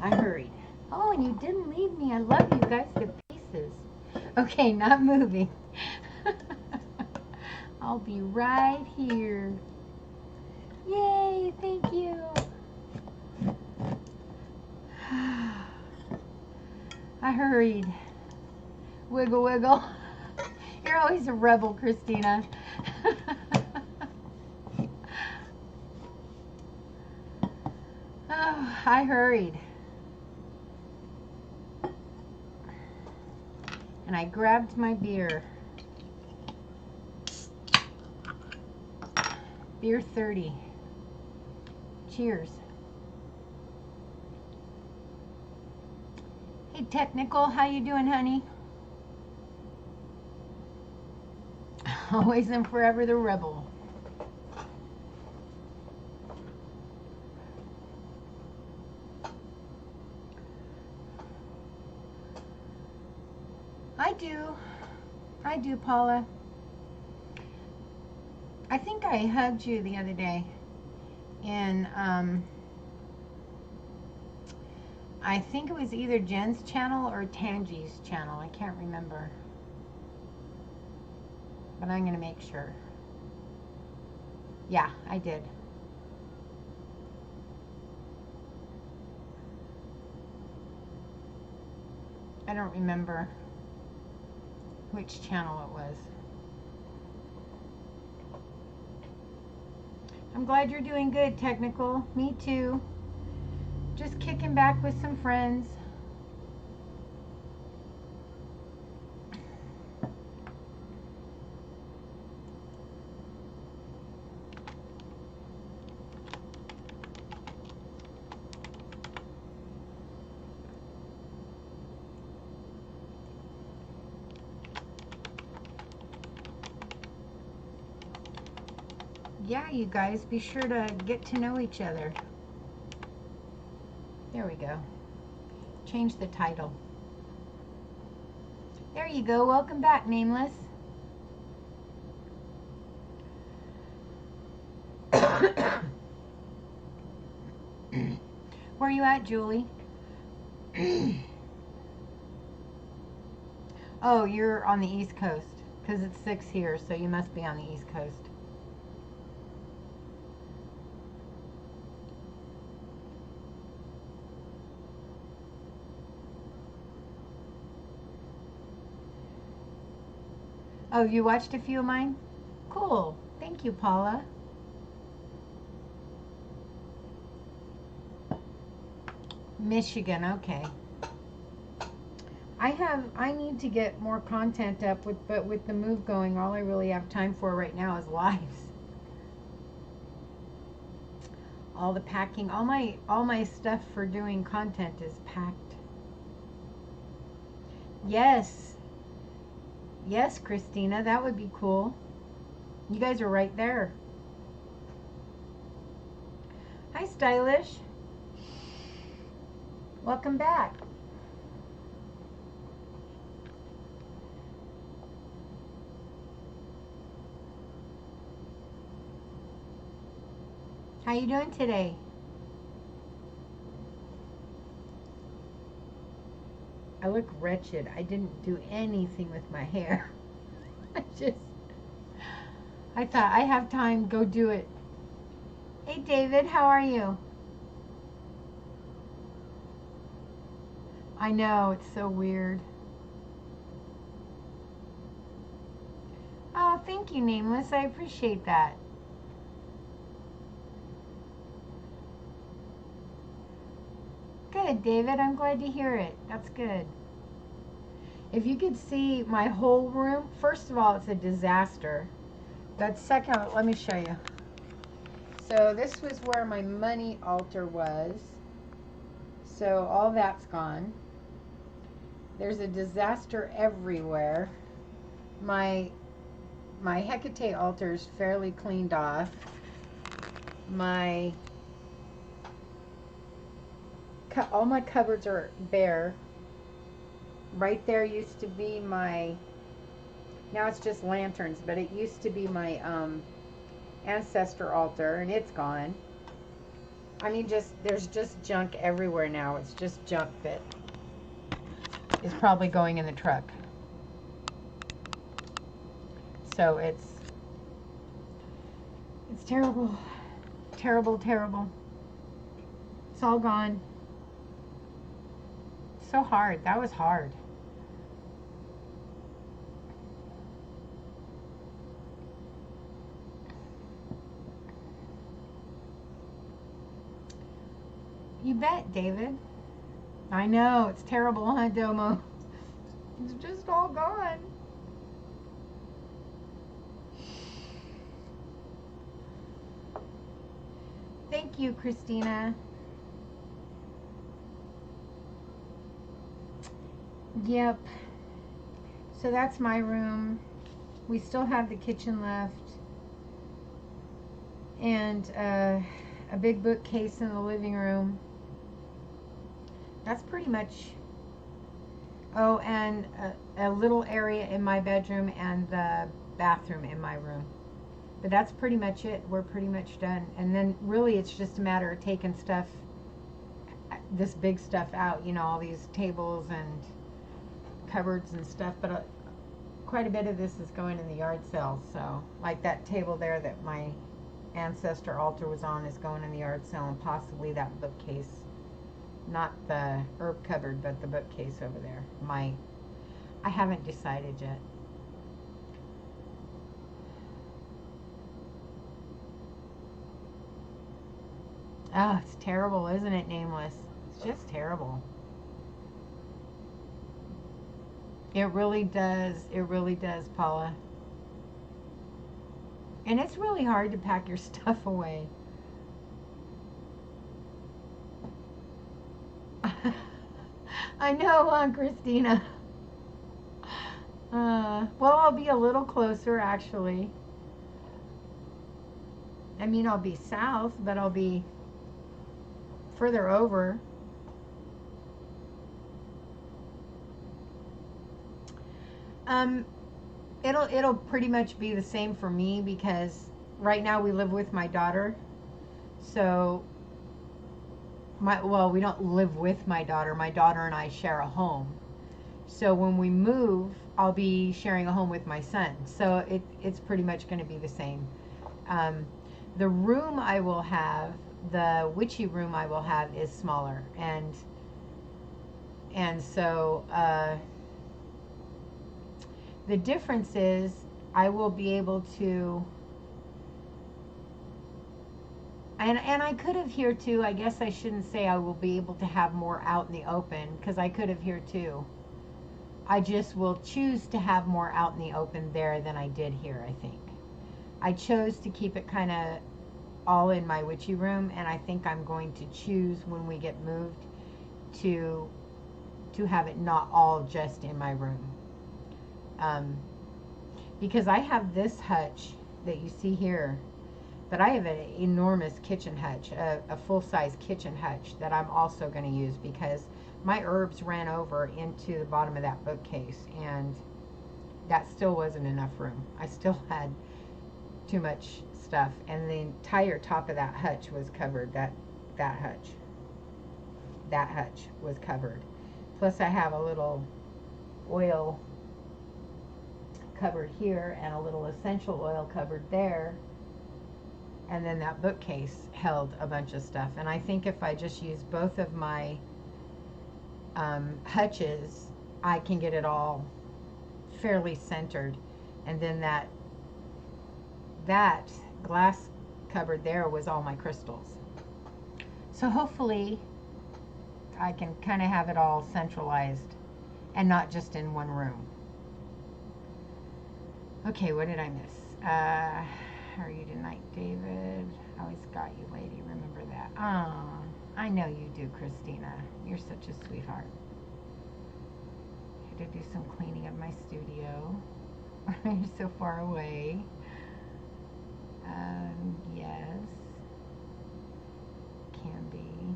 I hurried. Oh, and you didn't leave me. I love you guys to pieces. Okay, not moving. I'll be right here. Yay, thank you. I hurried. Wiggle, wiggle. You're always a rebel, Christina. Oh, I hurried. And I grabbed my beer. Beer 30. Cheers. Hey, Technical, how you doing, honey? Always and forever the rebel. I do, Paula. I think I hugged you the other day. And I think it was either Jen's channel or Tangi's channel. I can't remember. But I'm going to make sure. Yeah, I did. I don't remember which channel it was. I'm glad you're doing good, Technical. Me too. Just kicking back with some friends. Yeah, you guys, be sure to get to know each other. There we go. Change the title. There you go. Welcome back, Nameless. Where are you at, Julie? Oh, you're on the East Coast. Because it's 6 here, so you must be on the East Coast. Oh, you watched a few of mine? Cool. Thank you, Paula. Michigan, okay. I need to get more content up but with the move going, all I really have time for right now is lives. All the packing, all my stuff for doing content is packed. Yes. Yes, Christina, that would be cool. You guys are right there. Hi, Stylish. Welcome back. How you doing today? I look wretched. I didn't do anything with my hair. I thought I have time, go do it. Hey David, how are you? I know, it's so weird. Oh, thank you, Nameless. I appreciate that. Good, David. I'm glad to hear it. That's good. If you could see my whole room, first of all, it's a disaster. But second, let me show you. So this was where my money altar was. So all that's gone. There's a disaster everywhere. My Hecate altar is fairly cleaned off. All my cupboards are bare. Right there used to be my, now it's just lanterns, but it used to be my ancestor altar, and it's gone. I mean, there's just junk everywhere now. It's just junk that is probably going in the truck. So it's terrible. Terrible, terrible. It's all gone. So hard. That was hard. You bet, David. I know, it's terrible, huh, Domo? It's just all gone. Thank you, Christina. Yep. So that's my room. We still have the kitchen left. And a big bookcase in the living room. That's pretty much. Oh, and a little area in my bedroom and the bathroom in my room. But that's pretty much it. We're pretty much done. And then really it's just a matter of taking stuff, this big stuff out, you know, all these tables and cupboards and stuff. But quite a bit of this is going in the yard sale. So like that table there that my ancestor altar was on is going in the yard sale, and possibly that bookcase. Not the herb cupboard, but the bookcase over there. I haven't decided yet. Oh, it's terrible, isn't it, Nameless? It's just terrible. It really does. It really does, Paula. And it's really hard to pack your stuff away. I know, Christina. Well, I'll be a little closer, actually. I mean, I'll be south, but I'll be further over. It'll pretty much be the same for me, because right now we live with my daughter. So we don't live with my daughter. My daughter and I share a home. So when we move, I'll be sharing a home with my son. So it's pretty much going to be the same. The room I will have, the witchy room I will have, is smaller, and so the difference is I will be able to, and I could have here too. I guess I shouldn't say I will be able to have more out in the open, because I could have here too. I just will choose to have more out in the open there than I did here, I think. I chose to keep it kind of all in my witchy room, and I think I'm going to choose when we get moved to have it not all just in my room. Because I have this hutch that you see here, but I have an enormous kitchen hutch, a full-size kitchen hutch that I'm also going to use, because my herbs ran over into the bottom of that bookcase, and that still wasn't enough room. I still had too much stuff, and the entire top of that hutch was covered. That hutch was covered. Plus I have a little oil cupboard here and a little essential oil cupboard there, and then that bookcase held a bunch of stuff. And I think if I just use both of my hutches, I can get it all fairly centered. And then that glass cupboard there was all my crystals. So hopefully I can kind of have it all centralized and not just in one room. Okay, what did I miss? How are you tonight, David? Always got you, lady. Remember that. Oh, I know you do, Christina. You're such a sweetheart. Had to do some cleaning of my studio. You're so far away. Yes. Can be.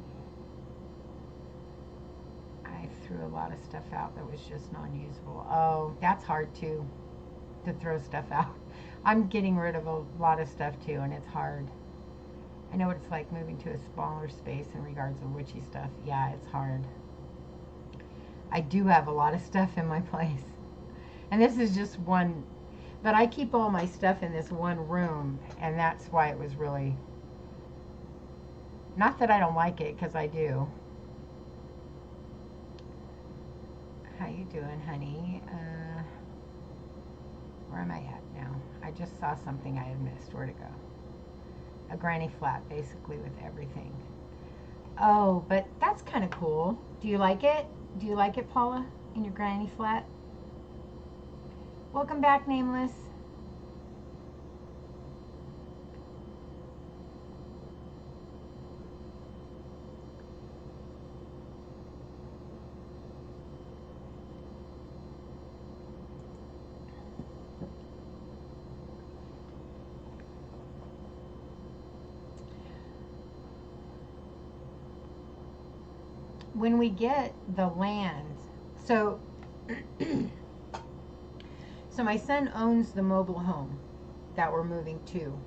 I threw a lot of stuff out that was just non-usable. Oh, that's hard too, to throw stuff out. I'm getting rid of a lot of stuff too, and it's hard. I know what it's like moving to a smaller space in regards of witchy stuff. Yeah, it's hard. I do have a lot of stuff in my place. And this is just one, but I keep all my stuff in this one room, and that's why it was really, not that I don't like it, because I do. How you doing, honey? Where am I at now? I just saw something I had missed. Where'd it go? A granny flat, basically, with everything. Oh, but that's kind of cool. Do you like it? Do you like it, Paula, in your granny flat? Welcome back, Nameless. When we get the land, so so my son owns the mobile home that we're moving to,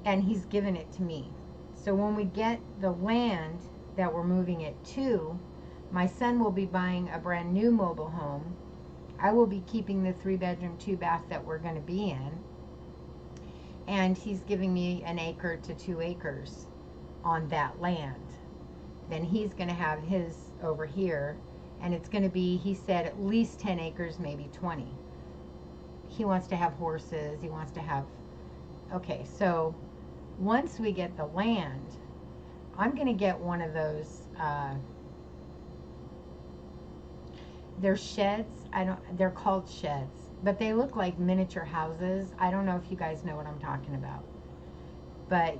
and he's given it to me. So when we get the land that we're moving it to, my son will be buying a brand new mobile home. I will be keeping the 3-bedroom, 2-bath that we're going to be in, and he's giving me 1 acre to 2 acres on that land. Then he's going to have his over here, and it's going to be, he said, at least 10 acres, maybe 20. He wants to have horses. He wants to have, okay, so once we get the land, I'm going to get one of those, they're sheds. They're called sheds, but they look like miniature houses. I don't know if you guys know what I'm talking about, but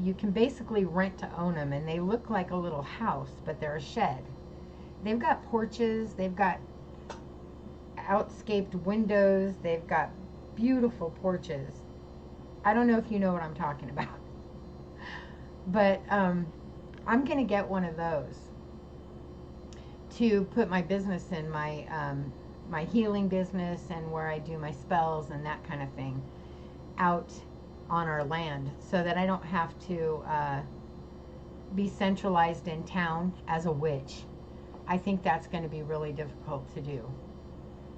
you can basically rent to own them, and they look like a little house, but they're a shed. They've got porches, they've got outscaped windows, they've got beautiful porches. I don't know if you know what I'm talking about, but I'm gonna get one of those to put my business in, my healing business, and where I do my spells and that kind of thing out on our land, so that I don't have to be centralized in town as a witch. I think that's going to be really difficult to do.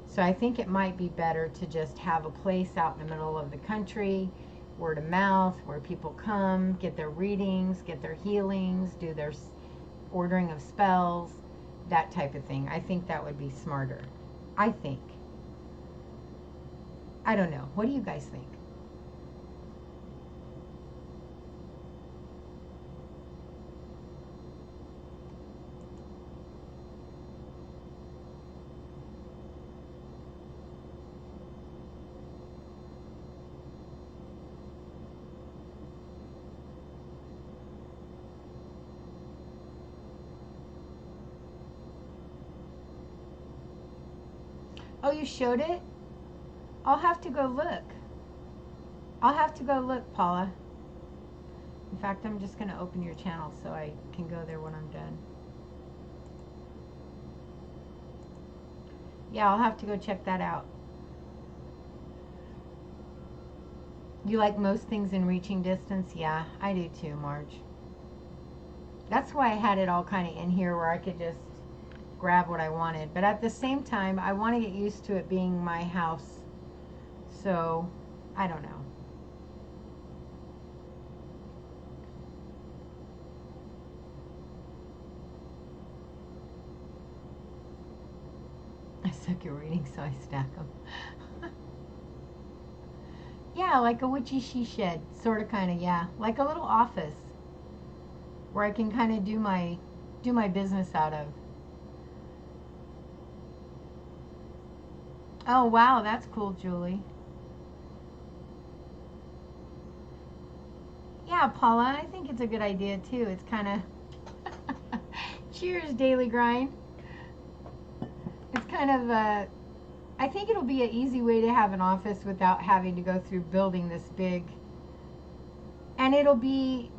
So I think it might be better to just have a place out in the middle of the country, word of mouth, where people come, get their readings, get their healings, do their ordering of spells, that type of thing. I think that would be smarter. I think. I don't know. What do you guys think? Oh, you showed it? I'll have to go look. I'll have to go look, Paula. In fact, I'm just going to open your channel so I can go there when I'm done. Yeah, I'll have to go check that out. You like most things in reaching distance? Yeah, I do too, Marge. That's why I had it all kind of in here where I could just grab what I wanted. But at the same time, I want to get used to it being my house. So, I don't know. I suck at reading, so I stack them. Yeah, like a witchy she shed, sort of, kind of, yeah. Like a little office where I can kind of do my business out of. Oh, wow, that's cool, Julie. Yeah, Paula, I think it's a good idea, too. It's kind of... Cheers, Daily Grind. It's kind of a... I think it'll be an easy way to have an office without having to go through building this big... And it'll be...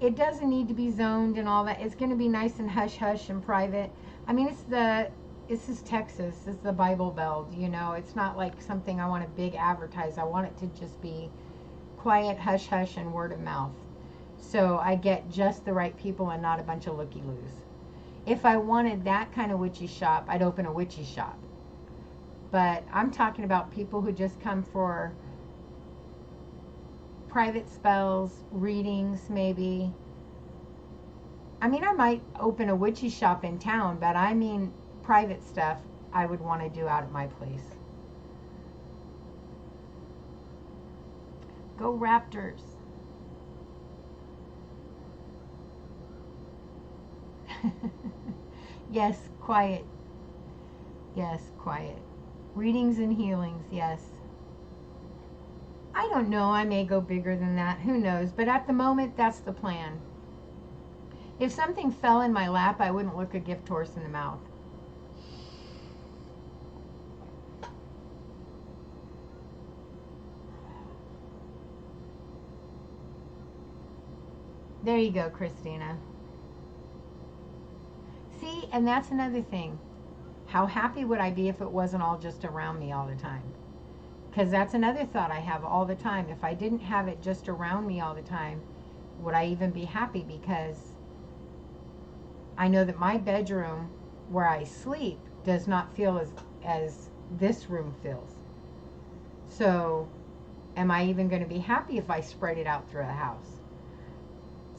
It doesn't need to be zoned and all that. It's going to be nice and hush-hush and private. I mean, this is Texas. This is the Bible Belt, you know. It's not like something I want to big advertise. I want it to just be quiet, hush hush, and word of mouth. So I get just the right people and not a bunch of looky-loos. If I wanted that kind of witchy shop, I'd open a witchy shop. But I'm talking about people who just come for private spells, readings maybe. I mean, I might open a witchy shop in town, but I mean private stuff I would want to do out at my place. Go Raptors. Yes, quiet. Yes, quiet. Readings and healings, yes. I don't know, I may go bigger than that, who knows, but at the moment, that's the plan. If something fell in my lap, I wouldn't look a gift horse in the mouth. There you go, Christina. See, and that's another thing. How happy would I be if it wasn't all just around me all the time? Because that's another thought I have all the time. If I didn't have it just around me all the time, would I even be happy? Because I know that my bedroom where I sleep does not feel as this room feels. So am I even going to be happy if I spread it out through the house?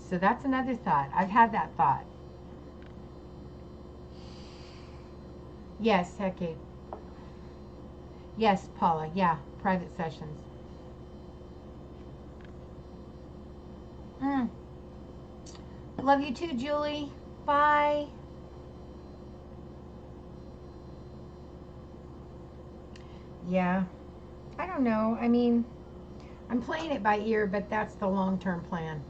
So that's another thought. I've had that thought. Yes, Hecate. Yes, Paula. Yeah, private sessions. Love you too, Julie. Bye. Yeah. I don't know. I mean, I'm playing it by ear, but that's the long-term plan.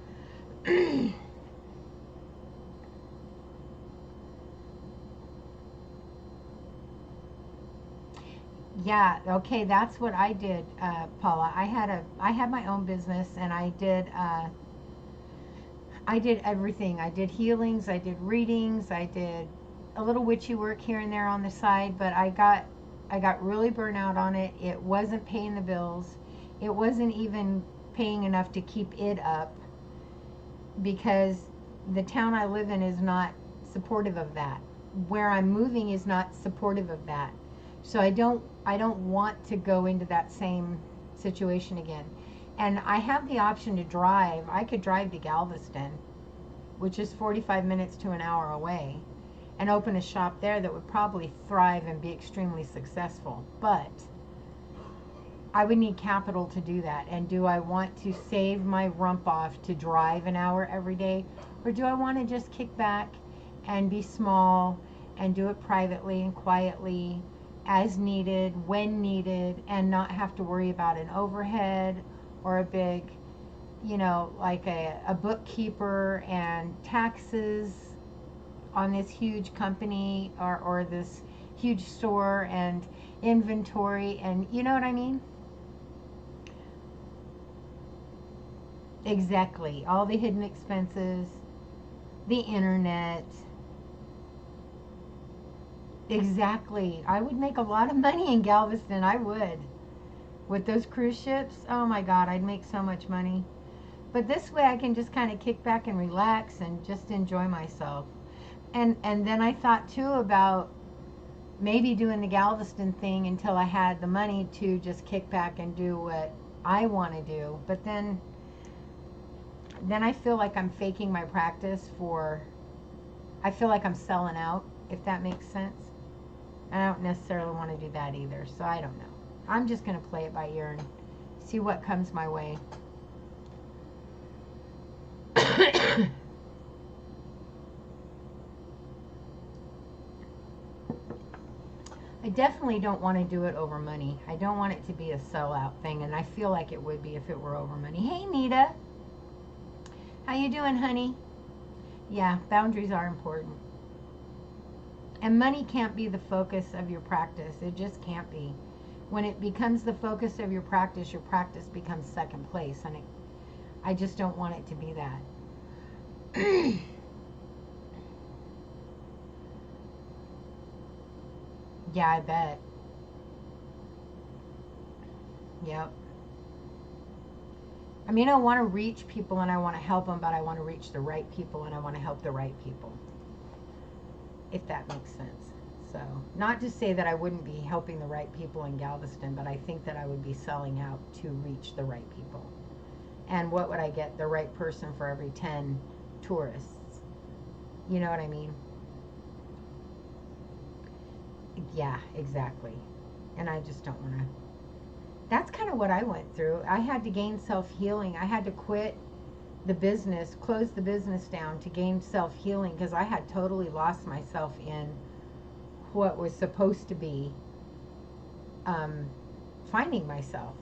Yeah, okay, that's what I did, Paula. I had my own business, and I did everything. I did healings, I did readings, I did a little witchy work here and there on the side, but I got really burnt out on it. It wasn't paying the bills. It wasn't even paying enough to keep it up, because the town I live in is not supportive of that. Where I'm moving is not supportive of that. So I don't want to go into that same situation again. And I have the option to drive. I could drive to Galveston, which is 45 minutes to an hour away, and open a shop there that would probably thrive and be extremely successful. But I would need capital to do that. And do I want to save my rump off to drive an hour every day? Or do I want to just kick back and be small and do it privately and quietly, as needed, when needed, and not have to worry about an overhead or a big, like a bookkeeper and taxes on this huge company, or this huge store and inventory, and you know what I mean? Exactly. All the hidden expenses, the internet. Exactly. I would make a lot of money in Galveston. I would. With those cruise ships, oh my God, I'd make so much money. But this way I can just kind of kick back and relax and just enjoy myself. And then I thought too about maybe doing the Galveston thing until I had the money to just kick back and do what I want to do. But then I feel like I'm faking my practice I feel like I'm selling out, if that makes sense. And I don't necessarily want to do that either, so I don't know. I'm just going to play it by ear and see what comes my way. I definitely don't want to do it over money. I don't want it to be a sellout thing, and I feel like it would be if it were over money. Hey, Nita. How you doing, honey? Yeah, boundaries are important. And money can't be the focus of your practice. It just can't be. When it becomes the focus of your practice becomes second place. And I just don't want it to be that. Yeah, I bet. Yep. I mean, I want to reach people and I want to help them, but I want to reach the right people and I want to help the right people, if that makes sense. So, not to say that I wouldn't be helping the right people in Galveston, but I think that I would be selling out to reach the right people. And what would I get? The right person for every 10 tourists. You know what I mean? Yeah, exactly. And I just don't want to. That's kind of what I went through. I had to gain self-healing. I had to quit the business, close the business down to gain self-healing because I had totally lost myself in what was supposed to be finding myself.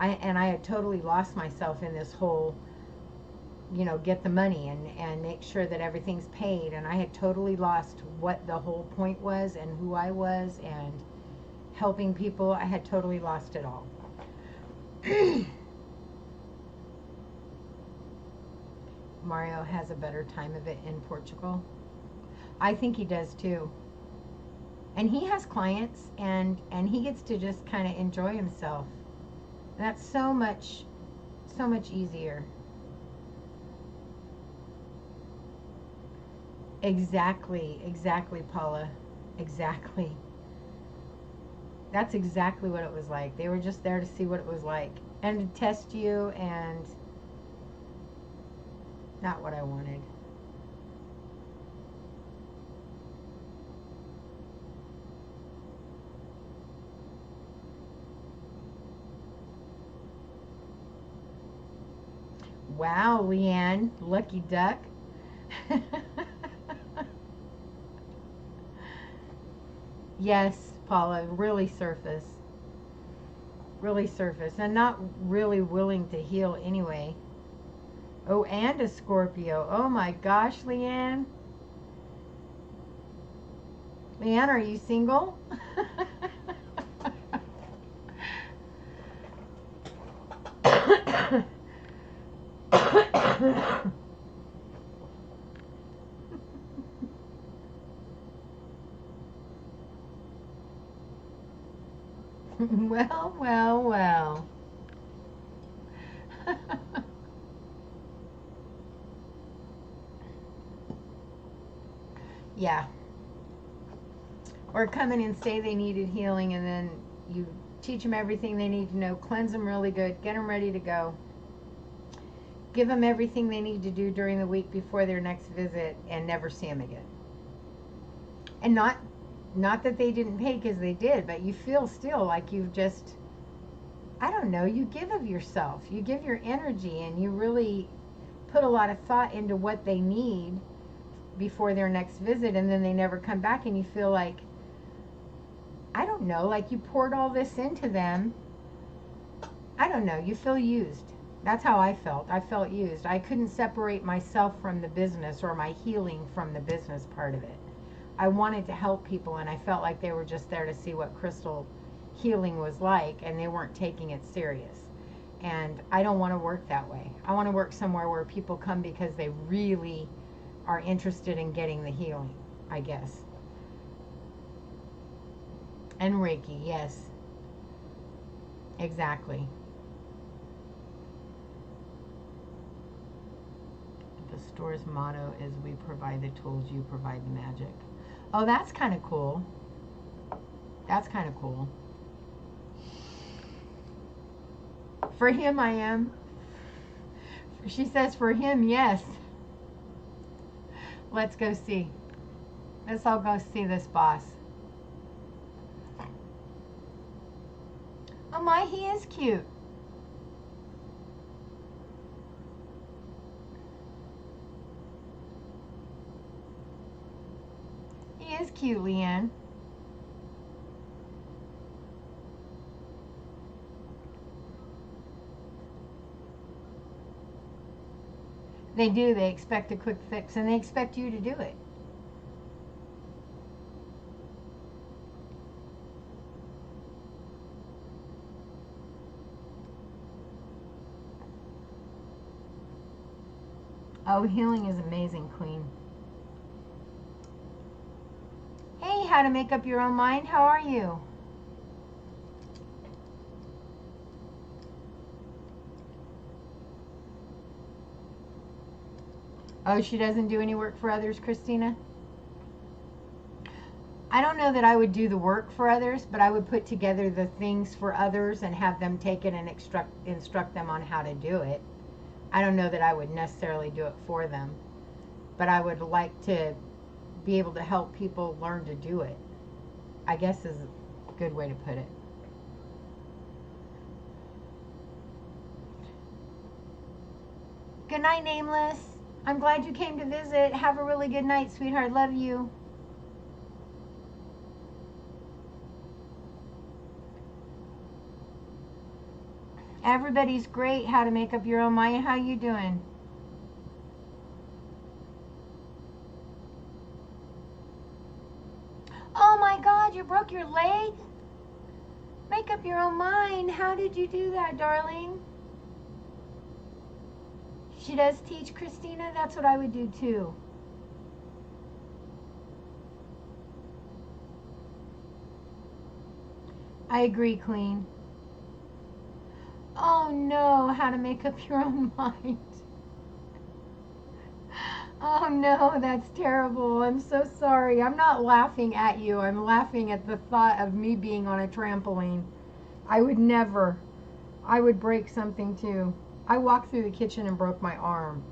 I had totally lost myself in this whole, get the money and make sure that everything's paid. And I had totally lost what the whole point was and who I was and helping people. I had totally lost it all. Mario has a better time of it in Portugal. I think he does too. And he has clients and he gets to just kind of enjoy himself. That's so much easier. Exactly, Paula. Exactly. That's exactly what it was like. They were just there to see what it was like and to test you, and not what I wanted. Wow, Leanne, lucky duck. Yes, Paula, really surface. Really surface. And not really willing to heal anyway. Oh, and a Scorpio. Oh my gosh, Leanne. Leanne, are you single? Well, well, well. Yeah. Or come in and say they needed healing, and then you teach them everything they need to know, cleanse them really good, get them ready to go, give them everything they need to do during the week before their next visit, and never see them again. And not that they didn't pay, because they did, but you feel still like you've just, I don't know, you give of yourself, you give your energy, and you really put a lot of thought into what they need before their next visit, and then they never come back, and you feel like, I don't know, like you poured all this into them. I don't know, you feel used. That's how I felt. I felt used. I couldn't separate myself from the business or my healing from the business part of it. I wanted to help people, and I felt like they were just there to see what crystal healing was like, and they weren't taking it serious. And I don't want to work that way. I want to work somewhere where people come because they really are interested in getting the healing, I guess. And Reiki, yes. Exactly. The store's motto is, we provide the tools, you provide the magic. Oh, that's kind of cool. That's kind of cool. For him, I am. She says for him, yes. Let's go see. Let's all go see this boss. Oh my, he is cute. He is cute, Leanne. They do. They expect a quick fix, and they expect you to do it. Oh, healing is amazing, Queen. Hey, how to make up your own mind. How are you? Oh, she doesn't do any work for others, Christina? I don't know that I would do the work for others, but I would put together the things for others and have them take it and instruct them on how to do it. I don't know that I would necessarily do it for them, but I would like to be able to help people learn to do it, I guess is a good way to put it. Good night, Nameless. I'm glad you came to visit. Have a really good night, sweetheart. Love you. Everybody's great. How to make up your own mind. How you doing? Oh my God, you broke your leg? Make up your own mind. How did you do that, darling? She does teach, Christina. That's what I would do too. I agree, Queen. Oh no, how to make up your own mind. Oh no, that's terrible. I'm so sorry. I'm not laughing at you. I'm laughing at the thought of me being on a trampoline. I would never. I would break something too. I walked through the kitchen and broke my arm.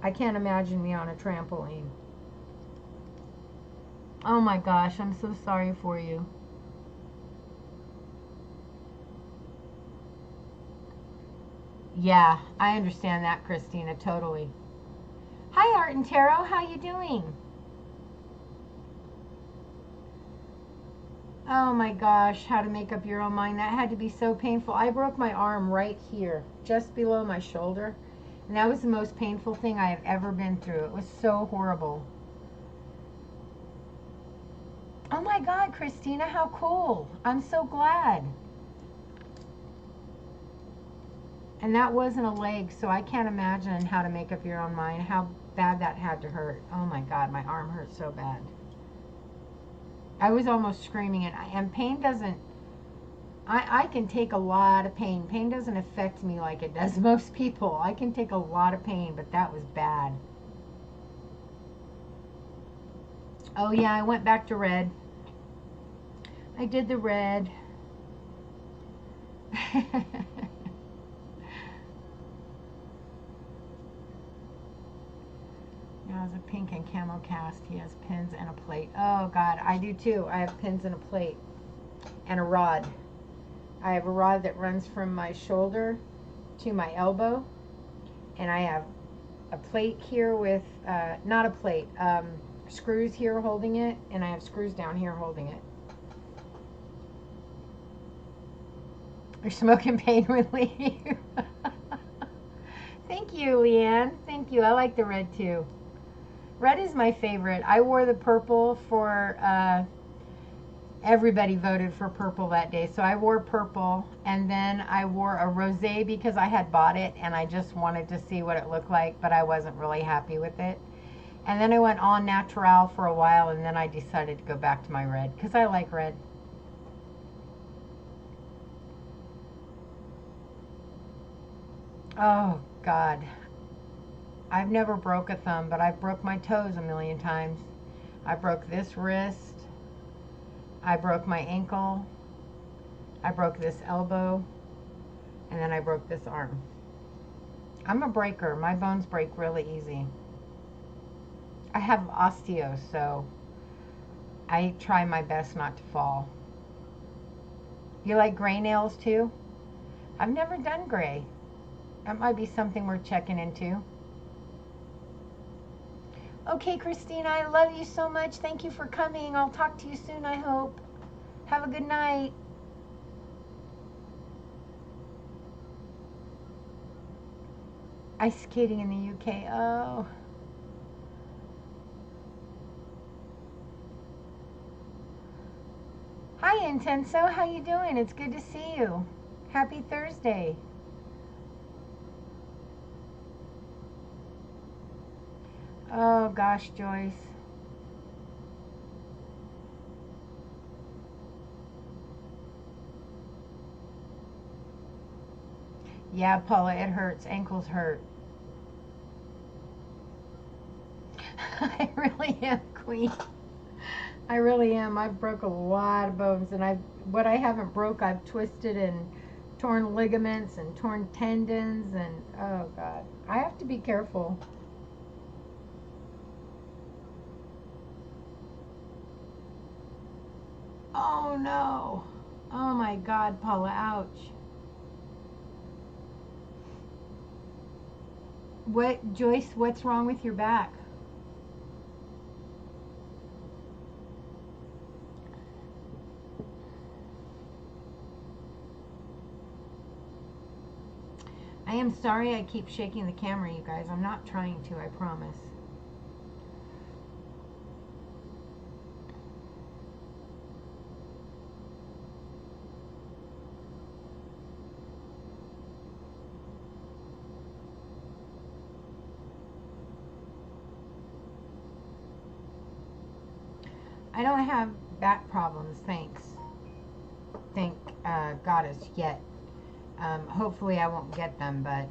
I can't imagine me on a trampoline. Oh my gosh, I'm so sorry for you. Yeah, I understand that, Christina, totally. Hi, Art and Tarot. How you doing? Oh my gosh, how to make up your own mind. That had to be so painful. I broke my arm right here, just below my shoulder. And that was the most painful thing I have ever been through. It was so horrible. Oh my God, Christina, how cool. I'm so glad. And that wasn't a leg, so I can't imagine how to make up your own mind, how bad that had to hurt. Oh my God, my arm hurt so bad. I was almost screaming, and pain doesn't, I can take a lot of pain. Pain doesn't affect me like it does most people. I can take a lot of pain, but that was bad. Oh yeah, I went back to red. I did the red. Now it's a pink and camo cast. He has pins and a plate. Oh God, I do too. I have pins and a plate and a rod. I have a rod that runs from my shoulder to my elbow, and I have a plate here with, not a plate, screws here holding it, and I have screws down here holding it. You're smoking pain relief. Thank you, Leanne. Thank you. I like the red too. Red is my favorite. I wore the purple for, everybody voted for purple that day. So I wore purple, and then I wore a rosé because I had bought it and I just wanted to see what it looked like, but I wasn't really happy with it. And then I went on natural for a while, and then I decided to go back to my red because I like red. Oh God, I've never broke a thumb, but I've broke my toes a million times. I broke this wrist, I broke my ankle, I broke this elbow, and then I broke this arm. I'm a breaker. My bones break really easy. I have osteo, so I try my best not to fall. You like gray nails too? I've never done gray. That might be something we're checking into. Okay, Christina, I love you so much. Thank you for coming. I'll talk to you soon, I hope. Have a good night. Ice skating in the UK. Oh. Hi, Intenso. How you doing? It's good to see you. Happy Thursday. Oh, gosh, Joyce. Yeah, Paula, it hurts. Ankles hurt. I really am, Queen. I really am. I've broke a lot of bones, and what I haven't broke, I've twisted and torn ligaments and torn tendons, and oh God, I have to be careful. Oh no. Oh my God, Paula, ouch. What, Joyce, what's wrong with your back? I am sorry I keep shaking the camera, you guys. I'm not trying to, I promise. I don't have back problems, thanks. Thank Goddess yet. Hopefully I won't get them, but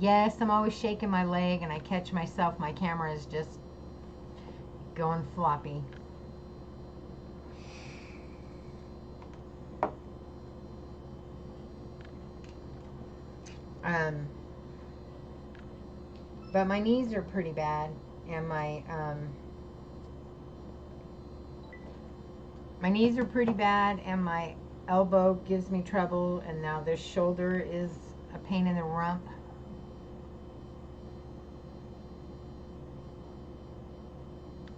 yes, I'm always shaking my leg and I catch myself. My camera is just going floppy. But my knees are pretty bad, and my knees are pretty bad, and my elbow gives me trouble, and now this shoulder is a pain in the rump.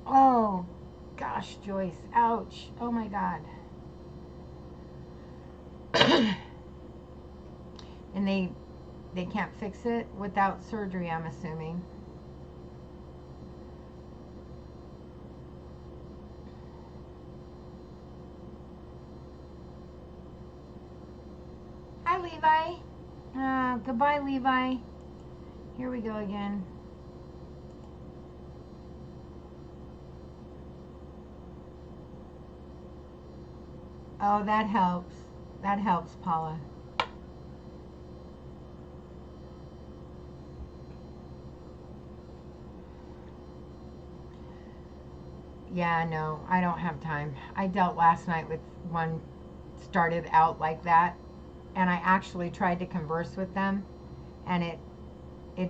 Oh gosh, Joyce, ouch. Oh my God. And they can't fix it without surgery, I'm assuming. Hi, Levi. Goodbye, Levi. Here we go again. Oh, that helps. That helps, Paula. Yeah, no, I don't have time. I dealt last night with one started out like that, and I actually tried to converse with them, and it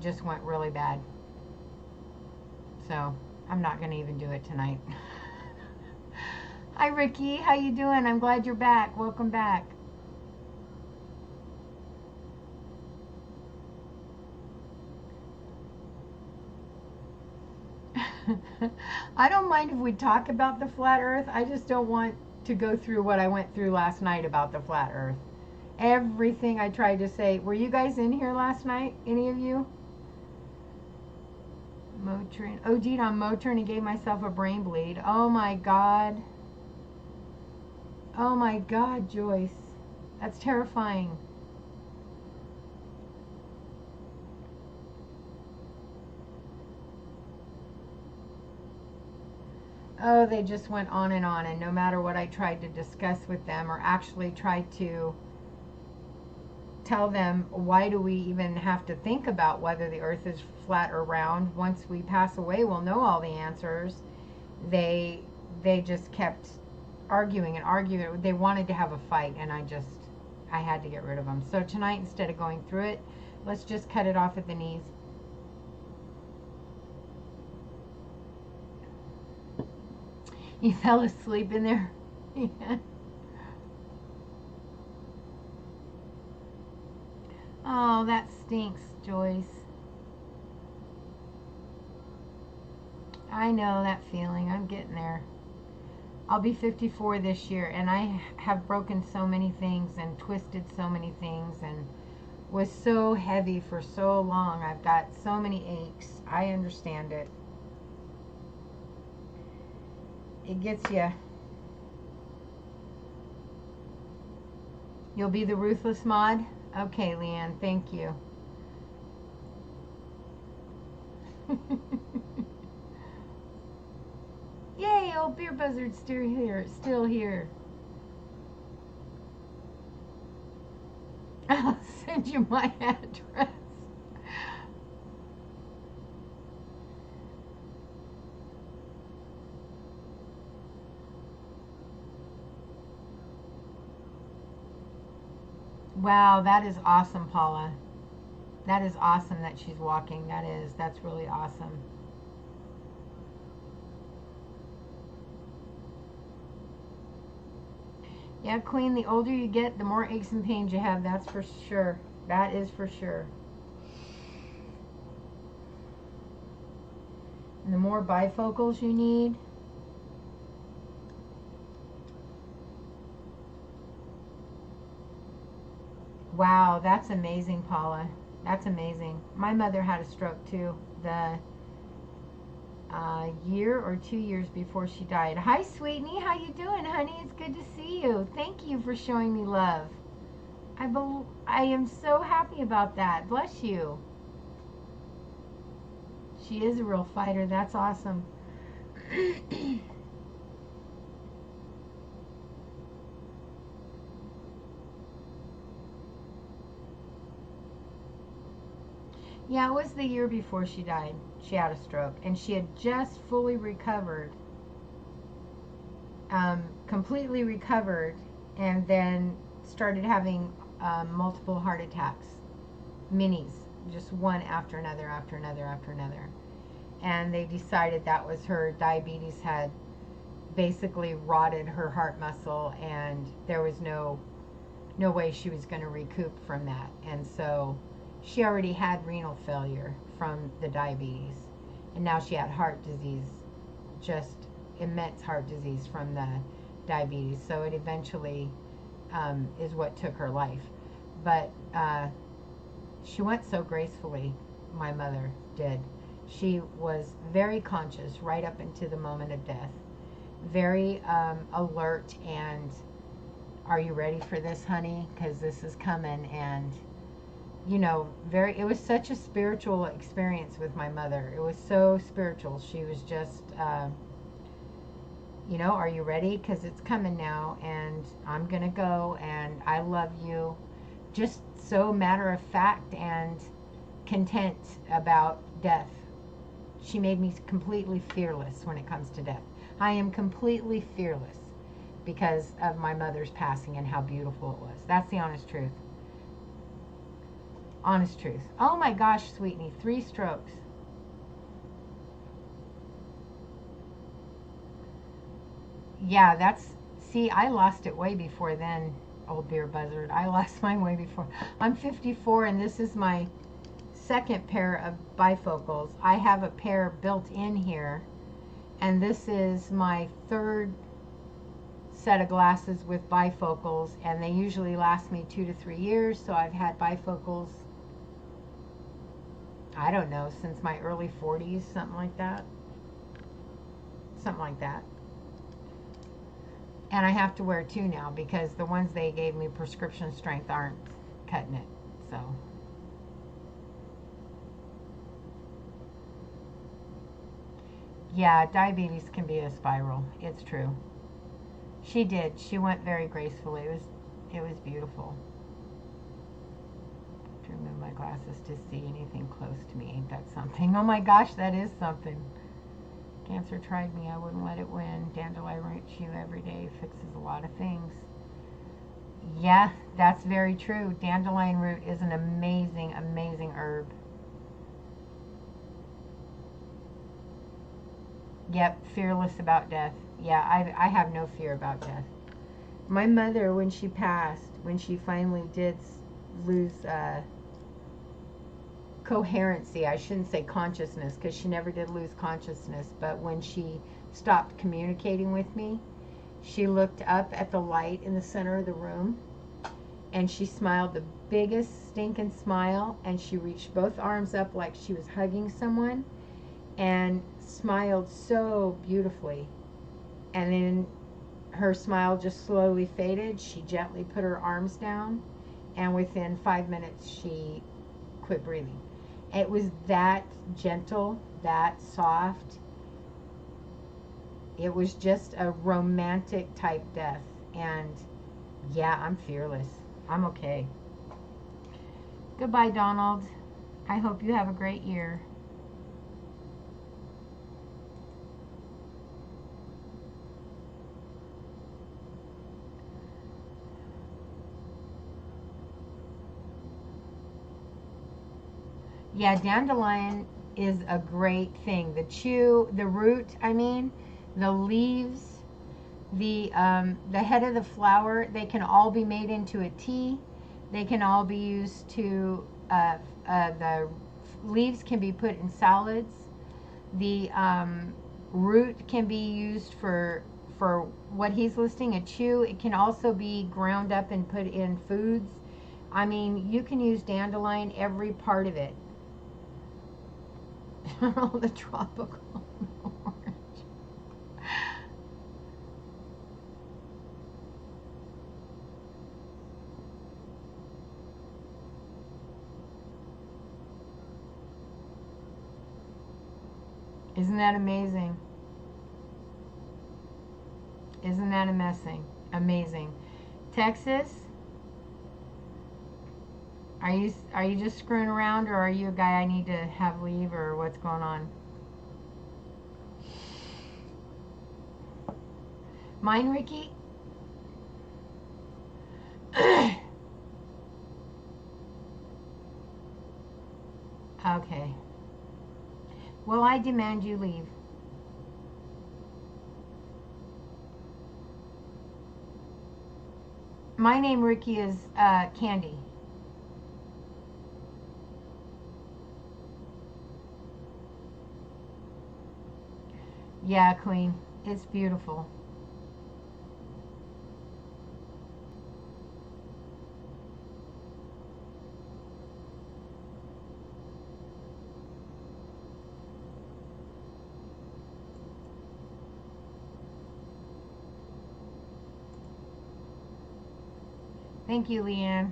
just went really bad. So I'm not gonna even do it tonight. Hi, Ricky. How you doing? I'm glad you're back. Welcome back. I don't mind if we talk about the flat earth. I just don't want to go through what I went through last night about the flat earth. Everything I tried to say. Were you guys in here last night? Any of you? Motrin. OD'd on Motrin and gave myself a brain bleed. Oh my God. Oh my God, Joyce. That's terrifying. Oh, they just went on, and no matter what I tried to discuss with them or actually tried to tell them, why do we even have to think about whether the earth is flat or round? Once we pass away, we'll know all the answers. They just kept arguing and arguing. They wanted to have a fight, and I had to get rid of them. So tonight, instead of going through it, let's just cut it off at the knees. You fell asleep in there? Yeah. Oh, that stinks, Joyce. I know that feeling. I'm getting there. I'll be 54 this year, and I have broken so many things and twisted so many things and was so heavy for so long. I've got so many aches. I understand it. It gets you. You'll be the ruthless mod? Okay, Leanne, thank you. Yay, old beer buzzard's still here. I'll send you my address. Wow, that is awesome, Paula. That is awesome that she's walking. That's really awesome. Yeah, Queen, the older you get, the more aches and pains you have. That's for sure. That is for sure. And the more bifocals you need. Wow, that's amazing, Paula. That's amazing. My mother had a stroke too. The year or 2 years before she died. Hi, Sweetney. How you doing, honey? It's good to see you. Thank you for showing me love. I am so happy about that. Bless you. She is a real fighter. That's awesome. Yeah, it was the year before she died. She had a stroke, and she had just fully recovered, completely recovered, and then started having multiple heart attacks, minis, just one after another, after another, after another. And they decided that was her diabetes had basically rotted her heart muscle, and there was no way she was going to recoup from that. And so she already had renal failure from the diabetes, and now she had heart disease, just immense heart disease from the diabetes. So it eventually is what took her life. But she went so gracefully, my mother did. She was very conscious right up into the moment of death, very alert, and are you ready for this, honey? Because this is coming. And it was such a spiritual experience with my mother. It was so spiritual. She was just, are you ready? Because it's coming now, and I'm going to go, and I love you. Just so matter of fact and content about death. She made me completely fearless when it comes to death. I am completely fearless because of my mother's passing and how beautiful it was. That's the honest truth. Honest truth. Oh my gosh, Sweetney, 3 strokes. Yeah, see, I lost it way before then, old beer buzzard. I lost mine way before. I'm 54, and this is my second pair of bifocals. I have a pair built in here, and this is my third set of glasses with bifocals, and they usually last me 2 to 3 years. So I've had bifocals, I don't know, since my early 40s, something like that. Something like that. And I have to wear 2 now because the ones they gave me prescription strength aren't cutting it. So yeah, diabetes can be a spiral. It's true. She did. She went very gracefully. It was beautiful. To remove my glasses to see anything close to me. Ain't that something? Oh my gosh, that is something. Cancer tried me. I wouldn't let it win. Dandelion root chew every day fixes a lot of things. Yeah, that's very true. Dandelion root is an amazing, amazing herb. Yep, fearless about death. Yeah, I have no fear about death. My mother, when she passed, when she finally did lose coherency, I shouldn't say consciousness, because she never did lose consciousness, but when she stopped communicating with me, she looked up at the light in the center of the room, and she smiled the biggest stinking smile, and she reached both arms up like she was hugging someone, and smiled so beautifully. And then her smile just slowly faded. She gently put her arms down, and within 5 minutes she quit breathing. It was that gentle, that soft. It was just a romantic type death. And yeah, I'm fearless. I'm okay. Goodbye, Donald. I hope you have a great year. Yeah, dandelion is a great thing. The root, I mean, the leaves, the head of the flower, they can all be made into a tea. They can all be used to, the leaves can be put in salads. The root can be used for what he's listing, a chew. It can also be ground up and put in foods. I mean, you can use dandelion, every part of it. All the tropical orange. Isn't that amazing? Isn't that amazing? Texas, are you just screwing around, or are you a guy I need to have leave, or what's going on? Mine, Ricky? Okay. Well, I demand you leave. My name, Ricky, is Candy. Yeah, Queen. It's beautiful. Thank you, Leanne.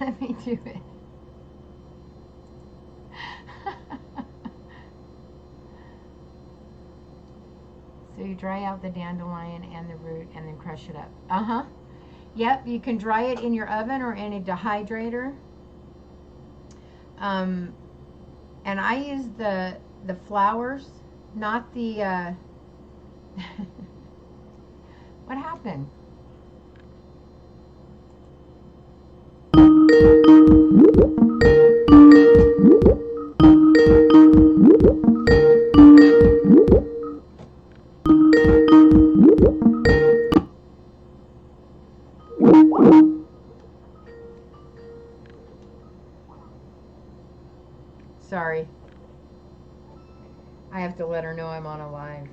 Let me do it. So you dry out the dandelion and the root and then crush it up. Uh-huh. Yep, you can dry it in your oven or in a dehydrator. And I use the flowers, not the what happened? Sorry. I have to let her know I'm on a live.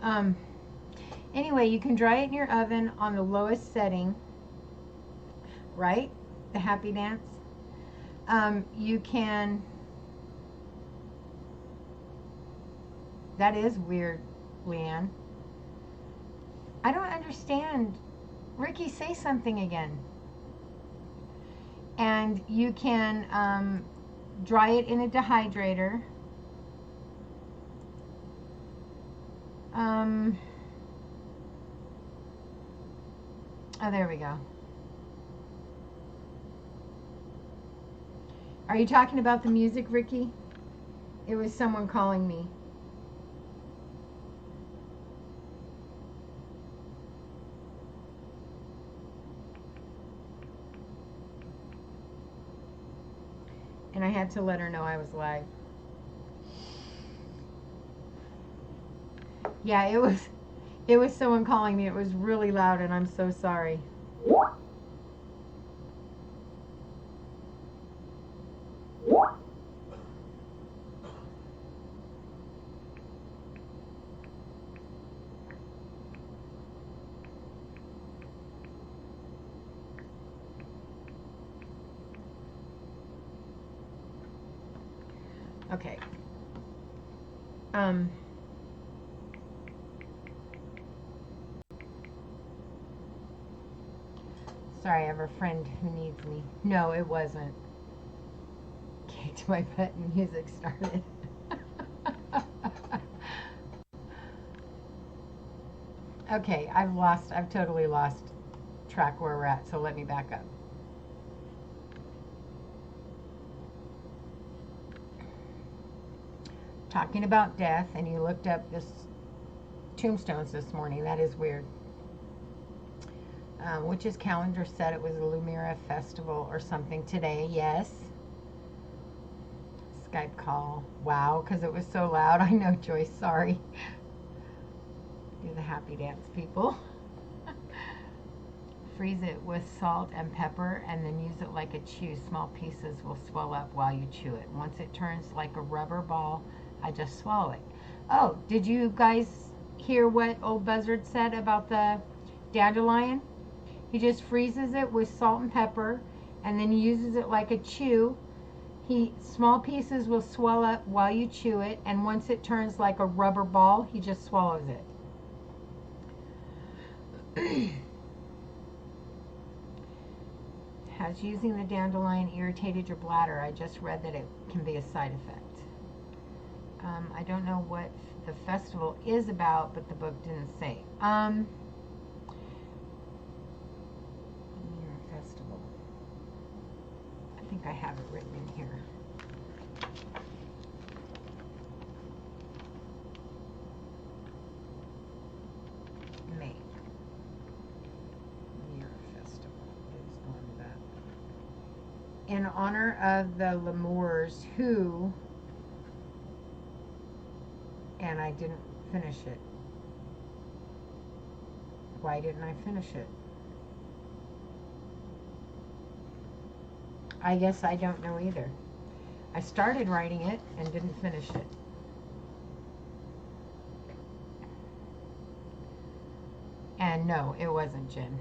Um, anyway, you can dry it in your oven on the lowest setting, right? The happy dance. You can, that is weird, Leanne. I don't understand. Ricky, say something again. And you can dry it in a dehydrator. Oh, there we go. Are you talking about the music, Ricky? It was someone calling me. And I had to let her know I was live. Yeah, it was someone calling me. It was really loud and I'm so sorry. Okay. Sorry, I have a friend who needs me. No, it wasn't. Kicked my butt and music started. Okay, I've totally lost track where we're at, so let me back up. Talking about death, and you looked up this tombstones this morning. That is weird. Witch's calendar said it was a Lumira festival or something today. Yes. Skype call. Wow, because it was so loud. I know, Joyce. Sorry. Do the happy dance, people. Freeze it with salt and pepper and then use it like a chew. Small pieces will swell up while you chew it. Once it turns like a rubber ball, I just swallow it. Oh, did you guys hear what old Buzzard said about the dandelion? He just freezes it with salt and pepper and then uses it like a chew. Small pieces will swell up while you chew it, and once it turns like a rubber ball, he just swallows it. Has using the dandelion irritated your bladder? I just read that it can be a side effect. I don't know what the festival is about, but the book didn't say. Festival. I think I have it written in here. May. Year Festival is on that. In honor of the Lemurs who, and I didn't finish it. Why didn't I finish it? I guess I don't know either. I started writing it and didn't finish it. And no, it wasn't Jen.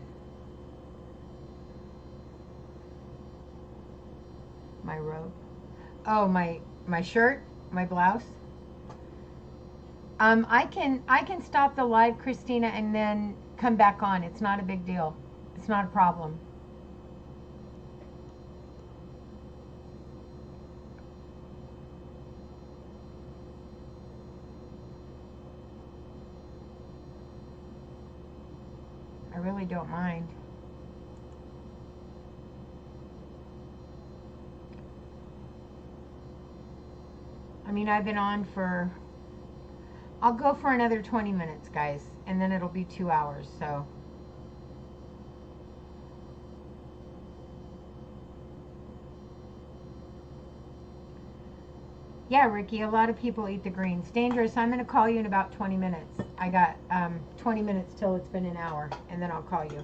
My robe. Oh, my shirt, my blouse. I can stop the live, Christina, and then come back on. It's not a big deal. It's not a problem. I really don't mind. I mean, I've been on for, I'll go for another 20 minutes, guys, and then it'll be 2 hours, so. Yeah, Ricky, a lot of people eat the greens. Dangerous, I'm going to call you in about 20 minutes. I got 20 minutes till it's been an hour, and then I'll call you.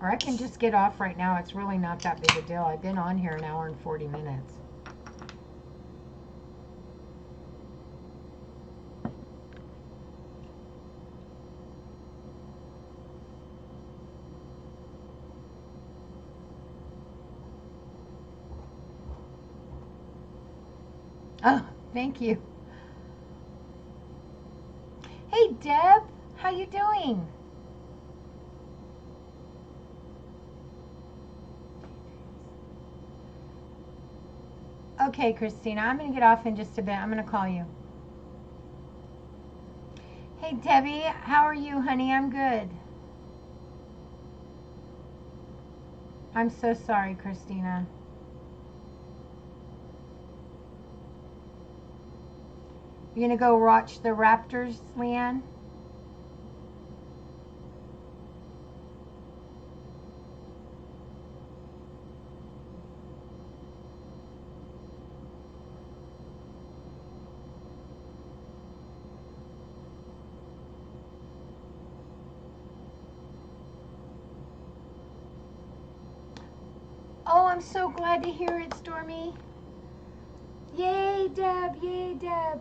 Or I can just get off right now. It's really not that big a deal. I've been on here an hour and 40 minutes. Oh, thank you. Hey, Deb, how you doing? Okay, Christina, I'm going to get off in just a bit. I'm going to call you. Hey, Debbie, how are you, honey? I'm good. I'm so sorry, Christina. You going to go watch the Raptors, Leanne? Oh, I'm so glad to hear it, Stormy. Yay, Deb. Yay, Deb.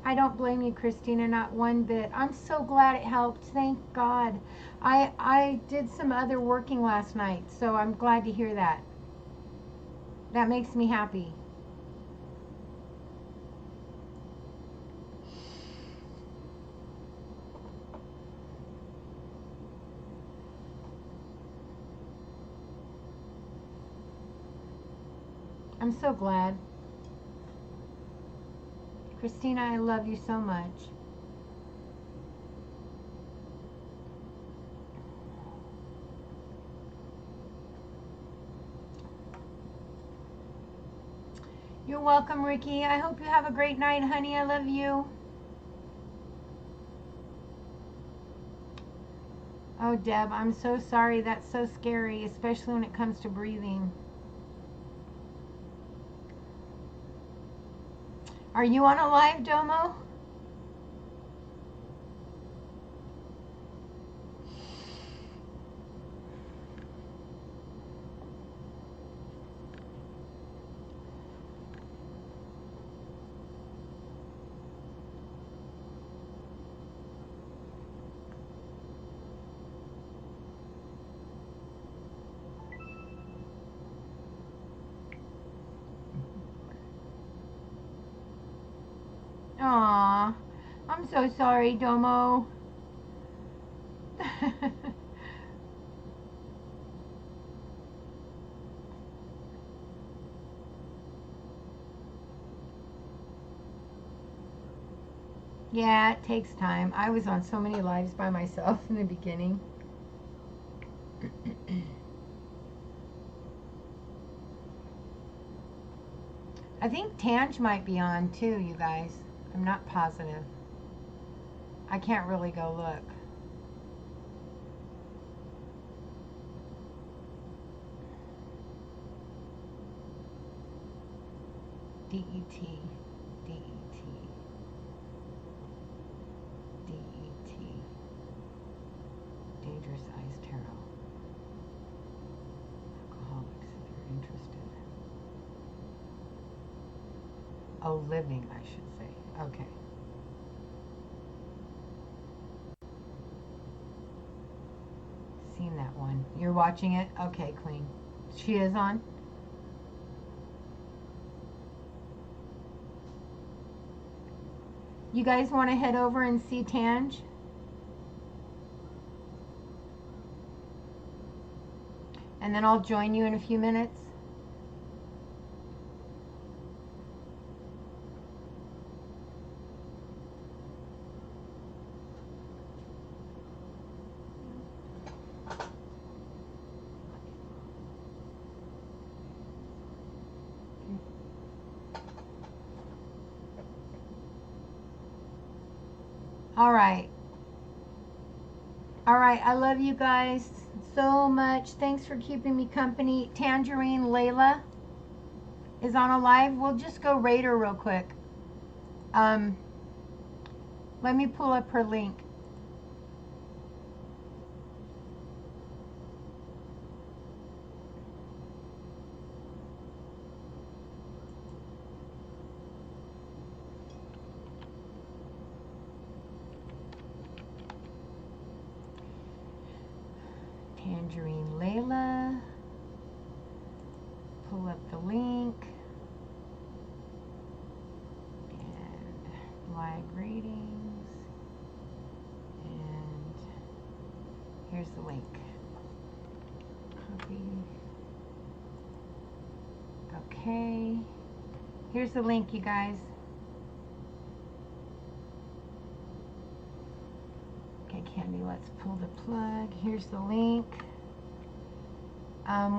I don't blame you, Christina, not one bit. I'm so glad it helped. Thank God. I did some other working last night, so I'm glad to hear that. That makes me happy. I'm so glad. Christina, I love you so much. You're welcome, Ricky. I hope you have a great night, honey. I love you. Oh, Deb, I'm so sorry. That's so scary, especially when it comes to breathing. Are you on a live, Domo? Aw, I'm so sorry, Domo. Yeah, it takes time. I was on so many lives by myself in the beginning. I think Tange might be on too, you guys. I'm not positive. I can't really go look. D-E-T, D-E-T, D-E-T, Dangerous Eyes Tarot. Alcoholics, if you're interested. Oh, living, I should say. Okay. Seen that one. You're watching it? Okay, Queen. She is on? You guys want to head over and see Tange? And then I'll join you in a few minutes. All right. All right. I love you guys so much. Thanks for keeping me company. Tangerine Layla is on a live. We'll just go rate her real quick. Let me pull up her link. Tangerine Layla. Pull up the link. And live ratings. And here's the link. Copy. Okay. Here's the link, you guys. Okay, Candy, let's pull the plug. Here's the link.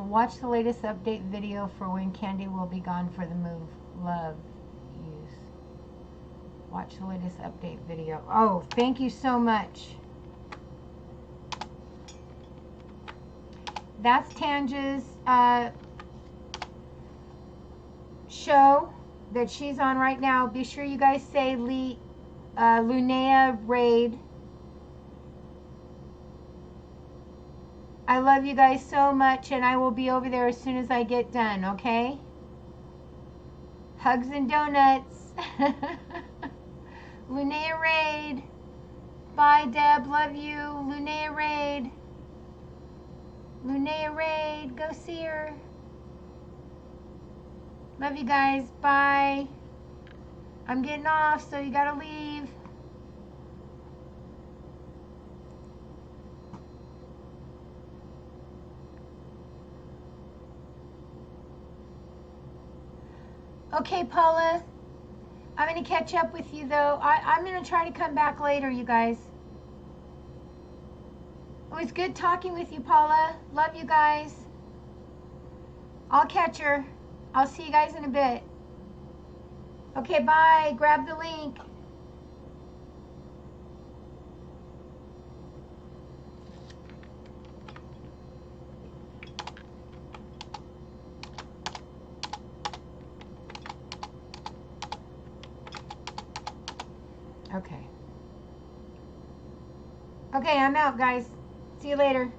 Watch the latest update video for when Candy will be gone for the move. Love, use. Watch the latest update video. Oh, thank you so much. That's Tange's show that she's on right now. Be sure you guys say Lunea Raid. I love you guys so much, and I will be over there as soon as I get done, okay? Hugs and donuts. Lunea Raid. Bye, Deb. Love you. Lunea Raid. Lunea Raid. Go see her. Love you guys. Bye. I'm getting off, so you gotta leave. Okay, Paula. I'm going to catch up with you, though. I'm going to try to come back later, you guys. It was good talking with you, Paula. Love you guys. I'll catch her. I'll see you guys in a bit. Okay, bye. Grab the link. Okay. Okay, I'm out, guys. See you later.